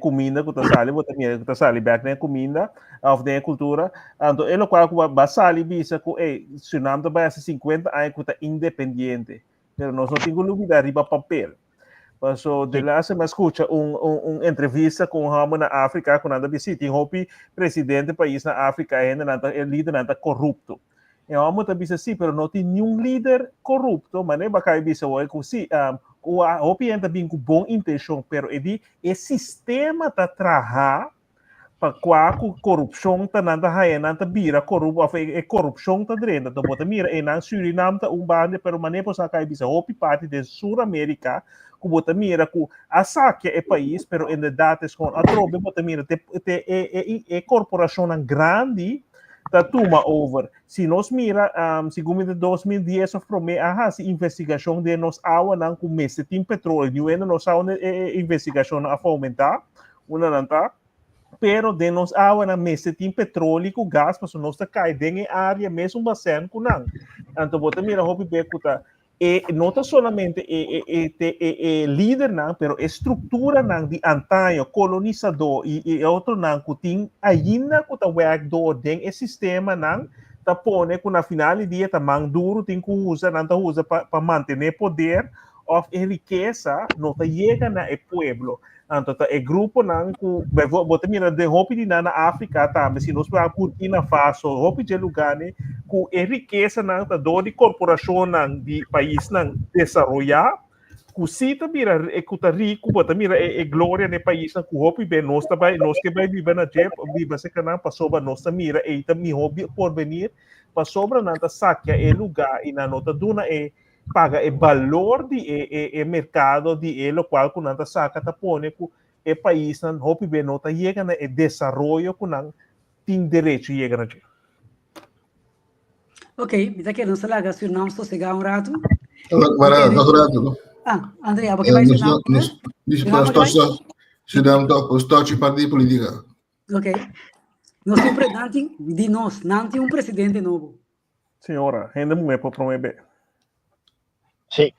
comida que está sali, que está sali back na comida, of da cultura. Então, ele qual que vai sali bisa que Suriname também há 50 anos que está independente, mas nós não temos dúvida arriba papel. Passo de lá se me escuta entrevista com o na África, com nada visita, tem hopi presidente do país na África ainda é líder nada corrupto. E vamos também assim, pero não tem nenhum líder corrupto, mas nem bacai bisa hoje com si, o hopi ainda bem com boa intenção, pero ele sistema tá trabalhar para qual corrupção tá nada raia, nada vira corrupção tá drena, então bota mira e na Suriname tá bande, pero mané posa cai bisa hopi parte de Sul-América, com bota mira com a saque é país, pero em datas com a trobe bota mira é corporação grande tá toma over. Se nós mira, segundo 2010 of prome, se investigação de nós awa não com mês tem petróleo, e ainda nós awa investigação a aumentar, uma não tá, pero de nós awa na mês tem petróleo com gás, mas nós tá cai em área mesmo bastante com não. Então bota mira hopi beco tá não tá solamente líder não, pero estrutura não de antaño colonizador e outro não que tem ainda que tá work do den sistema não tá pone que na final do dia tá mang duro tem que usa não tá usa para manter poder of riqueza não tá chega na pueblo. Então tá grupo não que bota mira de hopi de na África também se nós para Burkina Faso hopi de lugar né com riqueza não tá do de corporação não de país não desenvolver com cita mira que tá rico bota mira glória no país não com hopi bem nós também nós que vai viver na jep viver se canal passou para nós mira e também hobby por venir passou para não tá saque lugar e na nota duna paga o valor de mercado de lo qual com nada saca tá pone com o país não hopi bem nota chega na desenvolvimento com não tem direito chega na. Ok, me tá querendo se largar Suriname sossegar rato. Para doutorado. Andrea, porque vai Suriname? Suriname toque partido política. Ok. Nós sempre não tem presidente novo. Senhora, ainda não é para promover. Sim.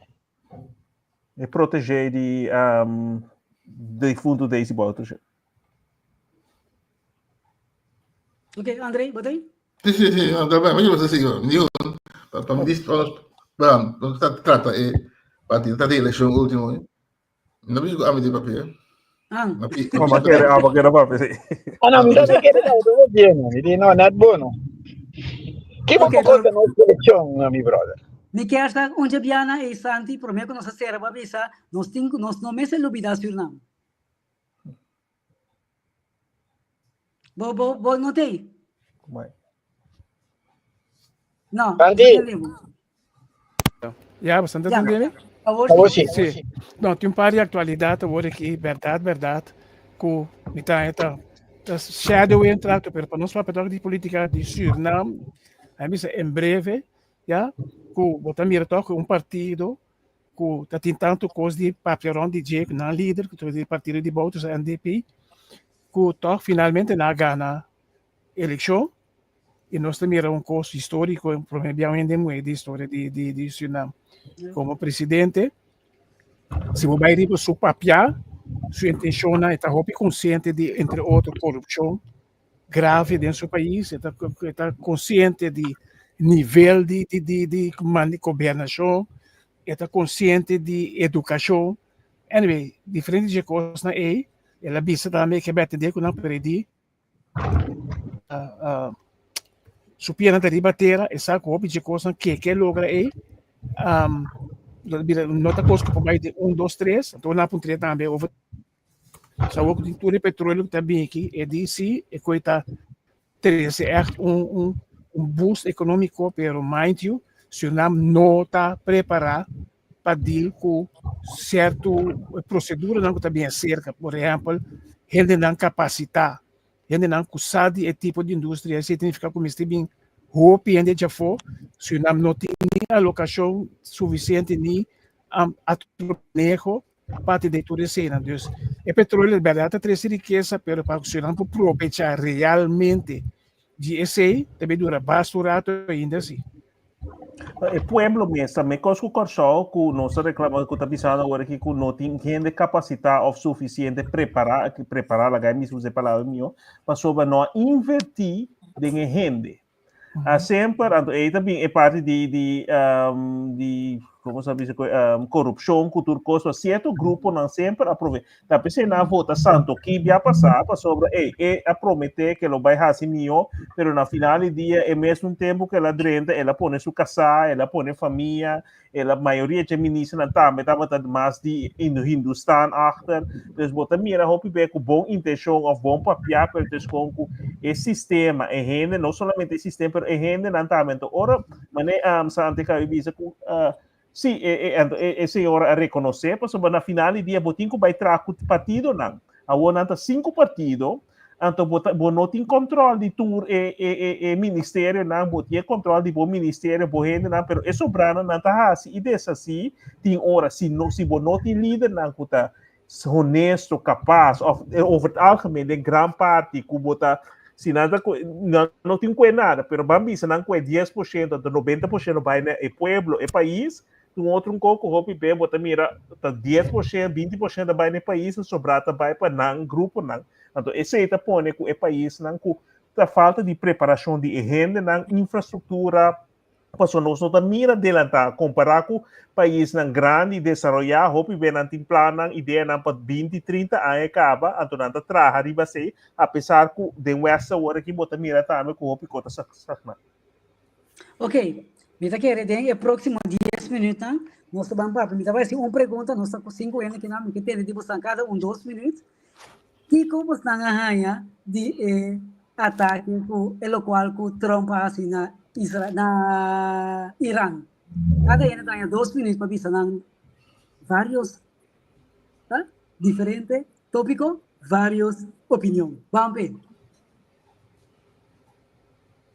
E proteger de fundo desse boto. Ok, Andrei, bota aí. Sim, anda bem, mas você siga. Para me dizer, vamos trata partida de eleição último. Não me diga a minha papel. Vamos querer para sim. Não, me dá que querer não bem, me não é bom não. Que bom coisa na seleção, meu brother. Me quer estar onde Biana e Santi, prometo que nossa serva bisa, nós não me se lubida Suriname. Vou notei. Não. Já, você está entendendo? Sim. Não, tem um par de atualidade agora aqui, verdade, que está shadow entrato para nós falar de política de Suriname, em breve, já, que botamos toque partido que está tentando coisa de papelão de Jake, não líder, que é o partido de votos NDP, que toque finalmente na gana eleição. E nós também era curso histórico, provavelmente de história de Suriname. Como presidente, se você vai ir para o papel, sua intenção é estar consciente de, entre outros, corrupção grave dentro do país, estar consciente de nível de governação, estar consciente de educação. Anyway, diferentes de coisas na ela visa também que vai ter que não perder supera da ribateira e sabe que de coisa que logra nota coisa que vai de 1, 2, 3 então na ponte também over sabe que tudo o petróleo também aqui é DC e coita ter é um boost econômico pero mind you Suriname não está preparado para deal com certo procedura não está bem cerca por exemplo gente não capacitar gente não sabe o tipo de indústria significa que está bem roupa ainda já foi Suriname não tem alocação suficiente nem atropelo para de tudo isso então o petróleo é verdade traz riqueza pero para o Suriname aproveitar realmente de esse também dura bastante ainda assim. O pueblo mesmo também coisa que o nós reclamamos que está pensando agora que não tem gente capacidade ou suficiente preparar a ganhar mesmo de palavra minha para sobre não investir em gente. Sempre aí também é parte de como sabe corrupção cultura coisa certo grupo não sempre aproveita tá pensando na votação que vai passar para sobre a prometer que ela vai fazer melhor pero na final do dia é mesmo tempo que ela drenta ela põe sua casa ela põe família ela maioria de ministros não tá mais de Hindustan achter dus bota mira hope bem com bom intenção ou bom papel para ter com o sistema é rende não somente o sistema pero é rende não tá então ora mané Santi que visa com sim, a senhora reconhecer, porque na final do dia, botinho vai trazer partido, não. Agora, não 5 partidos, então, não tem controle de tudo, ministério, não, botinho controle de bom ministério, bom gente, não, mas é sobrando, não está assim, e dessa assim, tem hora, se não tem líder, não, que está honesto, capaz, over algemeen, de grande parte, que bota se nada não tem nada, pero bambi se não é 10%, 90% vai no pueblo, é país, um outro coco hopi bem bota mira 10%, 20% vai no país, sobrata vai para não grupo não. Então esse aí tá põe que é país não com a falta de preparação de renda na infraestrutura. Passou nós não mira adelantar comparar com país não grande desenvolvido, hopi bem não tem plano, ideia não para 20, 30 anos acaba, então não tá trabalhar riba sei, apesar que de essa hora que bota mira também com hopi cota sakna. Ok. Mita quer é próximo 10 minutos, nós vamos para mita vai ser uma pergunta, nós estamos com 5 anos que não que tem de buscar cada 2 minutos. Que como está a de ataque o qual que Trump assim na Israel na Irã. Cada ano tem 2 minutos para pensar em vários diferentes tópicos, várias opiniões. Vamos ver.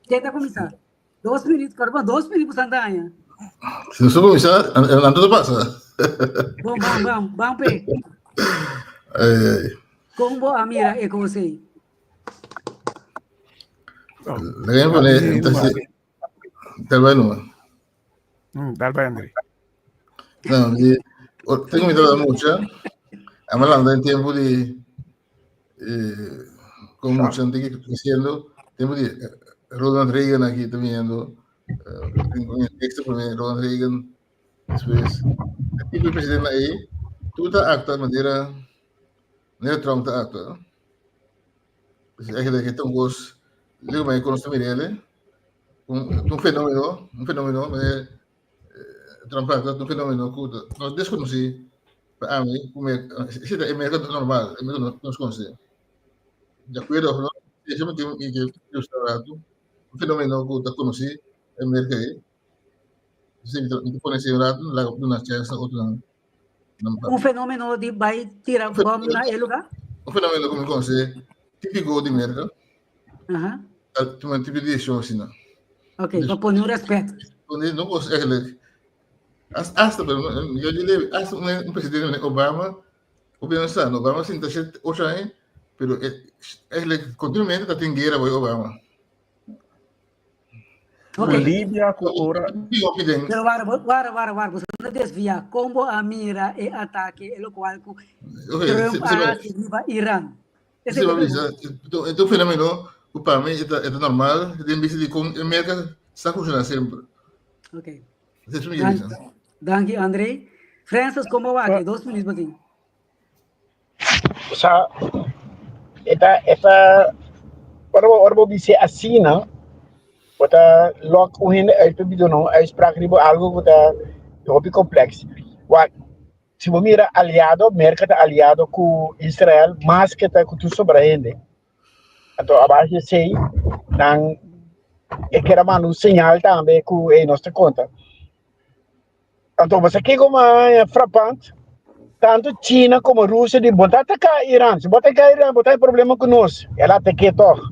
Quem está começando? 2 minutos, caramba, 2 minutos para Santanha. Se não sou comissão, não tudo passa. Bom, Pe. Como a mira é com você? Lagay mo na ito si Talbano. Dalba Andre. Não, tenho me dado mucha. A malanda em tempo de com mucha antiga crescendo, tempo de Ronald Reagan aqui também tenho um texto para mim, Ronald Reagan, depois tipo o presidente aí, tudo acta maneira Trump tá acta. É que tem gosto, ligo mais com os famílias, um fenômeno, mas Trump acta um fenômeno que nós desconhecemos. Para mim, como é mercado normal, é mercado nós conhecemos. De acordo, não? Isso é um que restaurado, um fenômeno que eu conheci, é mercado. Se me conheci lá, na chance ou Um fenômeno de vai tirar bomba na lugar? Um fenômeno como conheci, típico de mercado. Tem uma tipo de show assim, não? Ok, para pôr no respeito. Não consegue. Hasta, pero yo diría, hasta un presidente Obama, pensando, Obama sin hacer 8 años, pero continuamente está en guerra con Obama. Bolívia, cultura. Pero vara, você não desvia como a mira e ataque, o qual Trump a Irã. Então, o fenômeno, para mim, é normal, tem visto de como a América está funcionando sempre. Ok. Danke, Andrei. Francis, como vai aqui? 2 minutos, Batinho. Ora vou dizer assim, não? Bota logo o hine uit bebido não, a spraak ribo algo bota hobby complexo. Se você mira aliado, América tá aliado com Israel, mas que tá com tudo sobre a gente. Então, a base sei, não é que era um sinal também com a nossa conta. Então, você aqui como é frapante, tanto China como Rússia de botar atacar Irã. Se botar atacar Irã, botar problema conosco. Ela tem que tocar.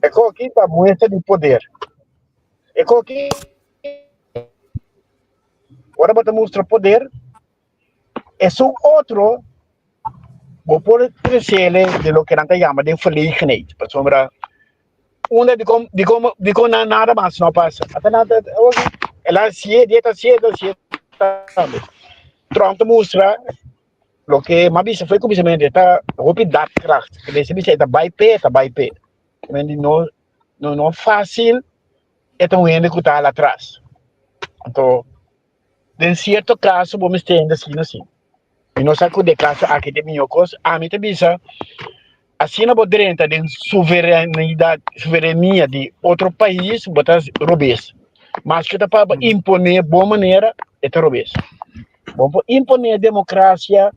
É que aqui tá muestra de poder. É que aqui agora botar mostra poder. É só outro vou por crescer de lo que nanta chama de verlegenheid. Para sombra onde de como nada mais não passa. Até nada, ela se dieta Trump mostra lo que mas bisa foi como se mente tá hopi dat kracht. Desse bisa tá by pay. Mas não fácil é tão ainda que tá lá atrás. Então, em certo caso, vamos ter ainda assim. E nós sabe de caso aqui de minhocos, a mim também assim não pode entrar em soberania de outro país, botar robês. Mas que tá para imponer boa maneira, é robês. Vamos imponer a democracia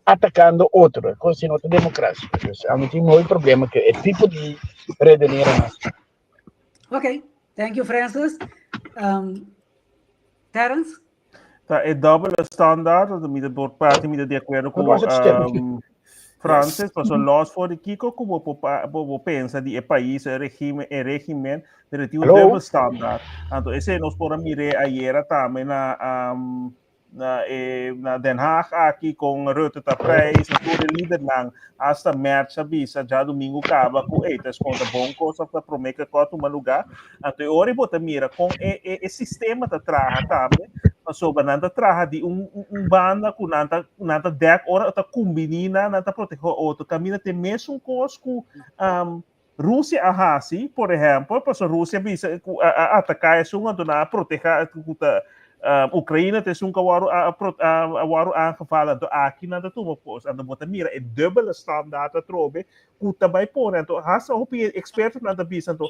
atacando outro, assim outra democracia. A mim tem muito problema que é tipo de redeneira. Ok, thank you, Francis. Terence? Tá, é double standard, por parte de acordo com Francis, mas nós fora Kiko como pensa de país, regime de double standard. Então esse nós podemos mirar ayer também na Den Haag aqui com Rutte tá preis, todo líder lang hasta marcha bisa já domingo acaba com eitas conta bom coisa para prometer que uma lugar. Então ora bota mira com e sistema da traha também. Soba nanta traha de banda com nanta deck ora tá combinina nanta proteger outro caminho tem mesmo coisa com Rússia ahasi, por exemplo, para a Rússia bisa atacar isso na proteger Ucrânia tem um cavalo aangevallen. Então aqui nada toma pois, anda bota mira é dubbele standaard trobe, que também põe. Então hasta o expert nada bisa então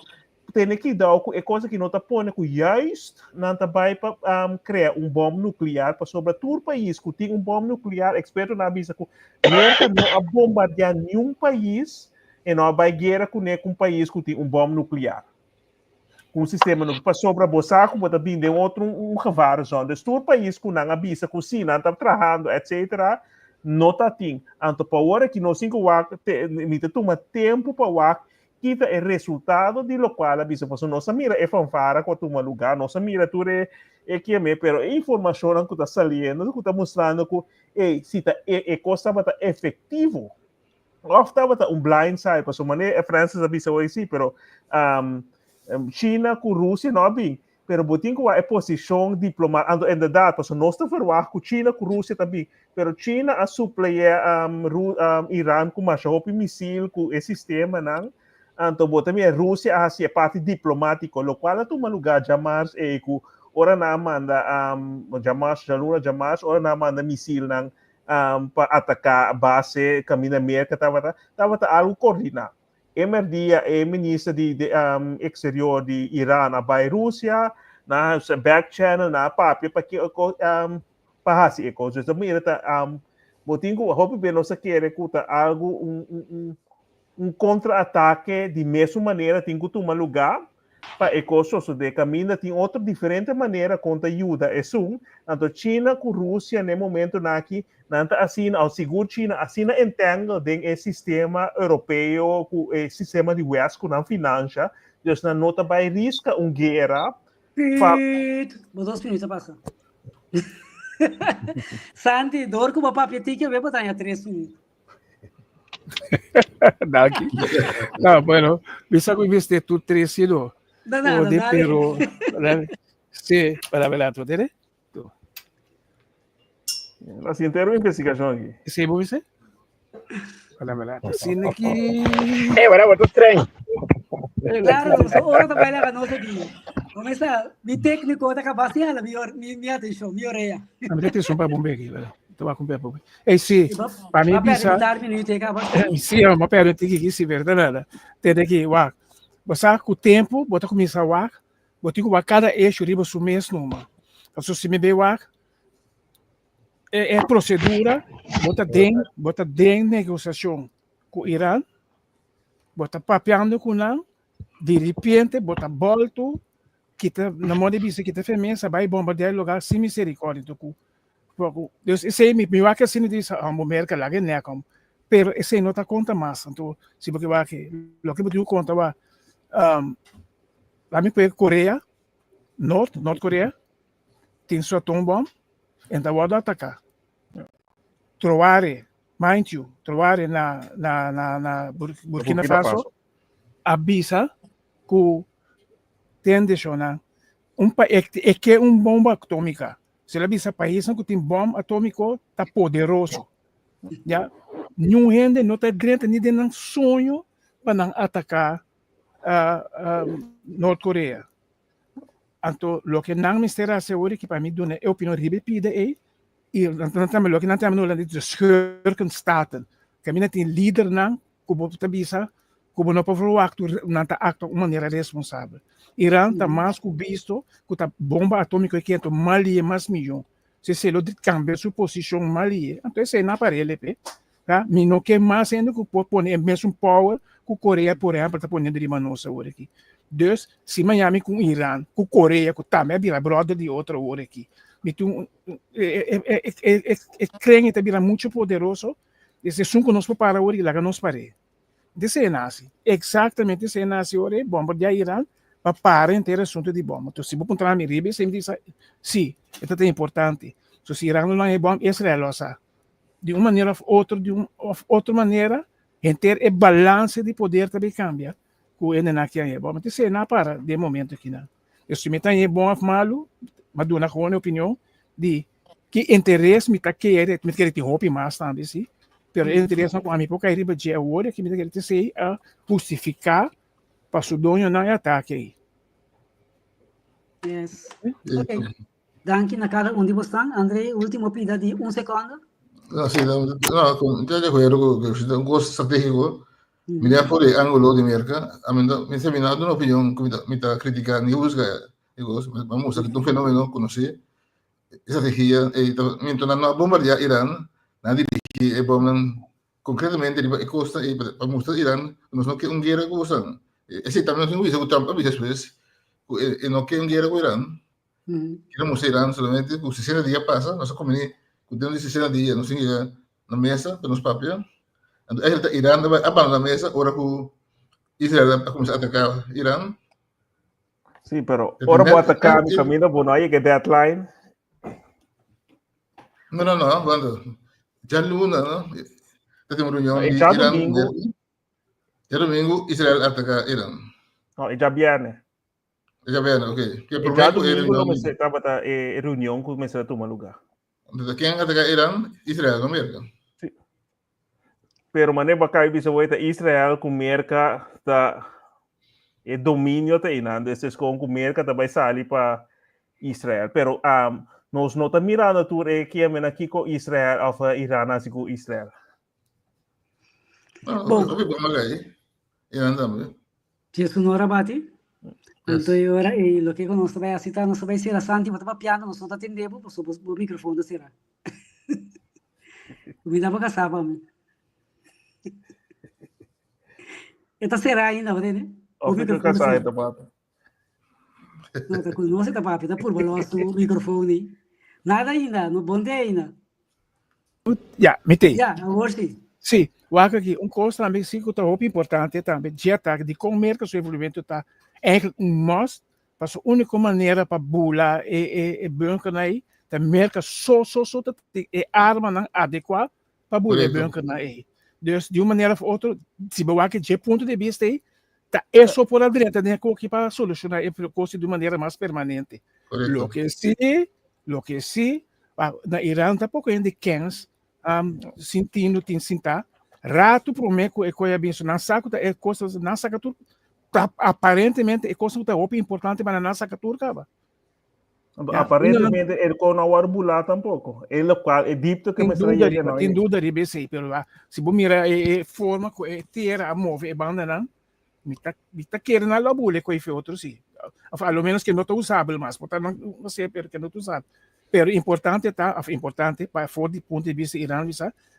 tem que dar é coisa que não tá põe que juist nada vai para criar bomba nuclear para sobre todo país que tem bomba nuclear, expert na bisa que não a bombardear nenhum país e não vai guerra com um país que tem bomba nuclear. Um sistema no para sobre a bosaco, bota bem de outro gevaar zone. Dus todo país que não avisa, que sim, não está trabalhando, etc. Não está tem. Então para hora que nós cinco me toma tempo para quita o resultado de lo qual a bisa posso nossa mira é fanfara com uma lugar nossa mira tu é que é pero a informação que está saliendo que está mostrando que se tá costa bata efetivo ofta bata blind side para maneira a França a bisa hoje pero China com Rússia não bem pero botin ko a posição diplomática en verdade para nós está verwag com China com Rússia também pero China a supplier Iran com mais míssil com esse sistema não então também a Rússia a ser parte diplomática lo qual a tomar lugar jamais com ora na manda jamais ora na manda míssil não para atacar a base caminho América tava algo coordenado dia é ministro de exterior de Irã na Rússia na back channel na papel para que para assim coisas também está botinho a roupa bem nossa querer cuta algo contra-ataque de mesma maneira tem que tomar lugar para coisas de caminho tem outra diferente maneira contra ajuda é então China com Rússia no momento aqui nanta assim ao seguro China assim entende den sistema europeu com o sistema de West com a finança dus na nota vai risca guerra 2 minutos passa Santi dor com o papai tem que ver para 3 minutos Daqui não bueno bisa ko viste tu 3 minutos nada pero sí para ver tu dele assim tem uma investigação aqui sí vos viste para ver assim aqui Bravo, tu trem. claro ora também lá não sabia começa mi técnico da capacidade mi atenção mi orelha a minha atenção para bombeiro aqui velho tu vai comprar bombeiro sim para mim bisa sim uma pergunta aqui se verdade tem aqui wa você com o tempo bota começar a war bota com cada eixo riba su mês numa então se me bem war é procedura bota den negociação com o Irã bota papiando com não de repente bota volto que tá na moda bisa que tá femessa vai bombardear lugar sem misericórdia do cu Deus esse me vai que assim diz a mulher que lá que né como pero esse não tá conta mais então se porque vai que lo que eu conta vai lá me pega Coreia Norte Coreia tem sua bomba então vai atacar trovare mind you trovare na Burkina Faso avisa que tende a é que bomba atômica se ela avisa país que tem bomba atômica tá poderoso já nenhum gente não tá dentro nem de um sonho para não atacar Norte-Coreia então o que não me será seguro que para mim dona é opinião repetida e também o que não temos de schurkenstaten que a minha tem líder não como tu bisa como não pode actuar de maneira responsável Irã está mais que visto que a bomba atômica que entra Mali mais milhão se ele cambia sua posição Mali então isso é na parede tá mas não quer mais ainda que pode pôr mesmo power que Coreia por exemplo está ponendo de manossa agora aqui dus se Miami com Irã com Coreia que também vira brother de outra hora aqui então creem que vira muito poderoso esse som que nós para hoje lá que nós parei desse nasce exatamente esse nasce hoje bomba de Irã para parar inteiro assunto de bomba então se vou contar me ribe sempre diz sim isso é importante se Irã não é bomba Israel losa de uma maneira ou outra maneira ter o balance de poder também cambia com ele na que é bom mas isso não para de momento aqui não eu se me tem bom ou malo mas dou na opinião de que interesse me tá querer te roupa mais também sim pero o interesse com a mim porque riba de agora que me quer te sei a justificar para o dono não ataque aí yes okay danke na cada de vocês André último pida de 1 segundo no sì già di quello che è un costo strategico mi dà fuori angolo di merca mi sembra un'opinione che mi sta criticando news vamos a un fenomeno conosci strategia e mentre hanno bombardiato Iran nanti e bom concretamente e costa e para mostrar Iran nós não quer guerra com Iran e se também não isso o Trump avisa depois e não quer guerra com Iran queremos Iran solamente com 60 dias passa nós como temos 60 dias não significa na mesa para nos papel então Iran vai abandonar a mesa ora com Israel a começar a atacar Irã. Sí, pero ahora voy a atacar mi camino, bueno, hay que deadline. No, quando? Já luna, não? Tem uma reunião de Já Irã. domingo. Já domingo, Israel ataca Irã. No, já viernes. Já vem, ok. Que Já domingo comecei a reunião começou a tomar lugar. Quem ataca Irã? Israel, América. Sí. Pero maneira que bisa waita Israel com América da domínio tá inando, esses com América também sali para Israel. Pero nós não tá mirando tu que é aqui com Israel ou Irã assim com Israel. Bom, Irã também. Jesus não rabati. Então ora e lo que nós vai citar, nós vai ser a Santi, mas tá piano, nós não tá atendendo, o microfone da será. Me dá para casar, mano. Esta será ainda, né? O microfone sai da pata. Não, tá com nós, tá papi, tá por balanço o microfone. Nada ainda, no bonde ainda. Ja, meteen. Ja, agora sim. Sim, o aqui coisa também sim que está muito importante também, de de como merca seu envolvimento está eigenlijk must, para a única maneira para bula e bunker aí, da merca só é arma não adequada para bula e bunker aí. Dus de uma maneira ou outra, se você quer de ponto de vista aí, tá é só por adiante, né, que para solucionar o coisa de maneira mais permanente. Lo que sim, na Irã tá pouco ainda quens sentindo tem sentar rato pro me que é bem na saco é coisas na saca tudo aparentemente é coisa muito importante para na saca tudo cara. Aparentemente ele com não arbular tampouco. Ele qual é dito que me estranha não. Tem dúvida de BC, pelo se você mira a forma que tira a move e banda não, me tá querendo na labule com esse outro sim. Ao menos que não tá usável mais, porque não sei porque não tá usado. Pero importante para fora do ponto de vista Irã,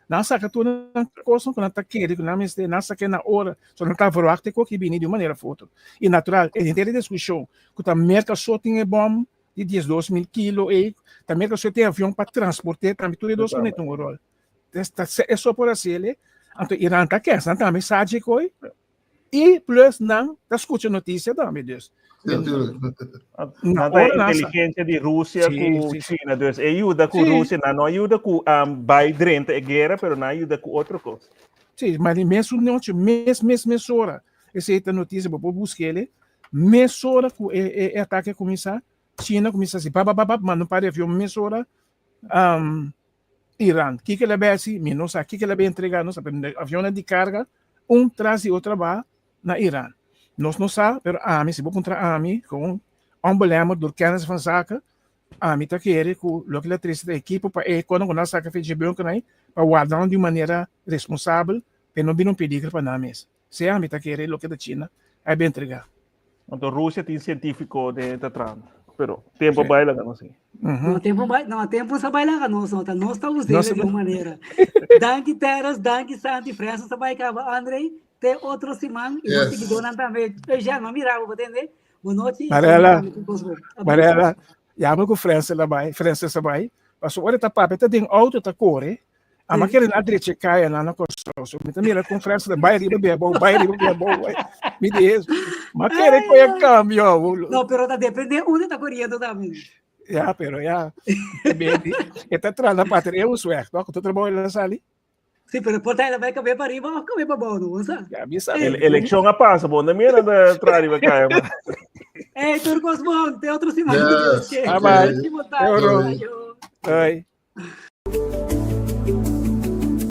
não saca tudo na coisa que não está querendo, não saca na hora, só não está verwachte que vem de maneira foto. E natural, é inteira discussão, que a merca só tem bom de 12.000 quilos e a merca só tem avião para transportar, também tudo é 2 minutos um rol. É só por assim, então Irã está querendo também sabe coi e plus não, está escutando notícia também Deus. Na inteligência de Rússia com China, dus ajuda com Rússia, não ajuda com vai durante a guerra, mas não ajuda com outra coisa. Sim, mas mesmo hora, essa notícia vou buscar ele, mesmo hora que o ataque começar, China começa assim, mas não para avião, mesmo hora, Irã, que ele vai assim, não sabe, que ele vai entregar, não sabe, avião de carga, traz e outro vai na Irã. Nós não sabemos, mas se você encontrar com emblema do Kenneth van Zaken, está querendo que o que a equipe para quando nós saca fez de branco aí, para guardar de maneira responsável, para não vir perigo para nós. Se está querendo o que da China, é bem entregar. Então a Rússia tem científico de trama, pero tempo baila não assim. Não tempo só baila nós está usando de uma maneira. Danke Teras, danke Santi, França, só vai acabar Andrei. Tem outro semana e você que dona também. Eu já não mirava, entender? Boa noite. Marela, já me com França vai. Passou hora tá papo, tá tem auto tá core. A máquina na direita cai na construção. Me também com França vai riba bom. Me diz. Mas querer que eu cambio. Não, pero tá depende onde tá correndo também. Pero está atrás da pátria, é um sueco, que tu trabalha ali. Sim, pero por ela vai caber para riba, vai caber para baixo, não sabe? Eleição a passa, bom, na mira da trás vai cair. Ei, Turcos, bom, tem outro semana. Bye.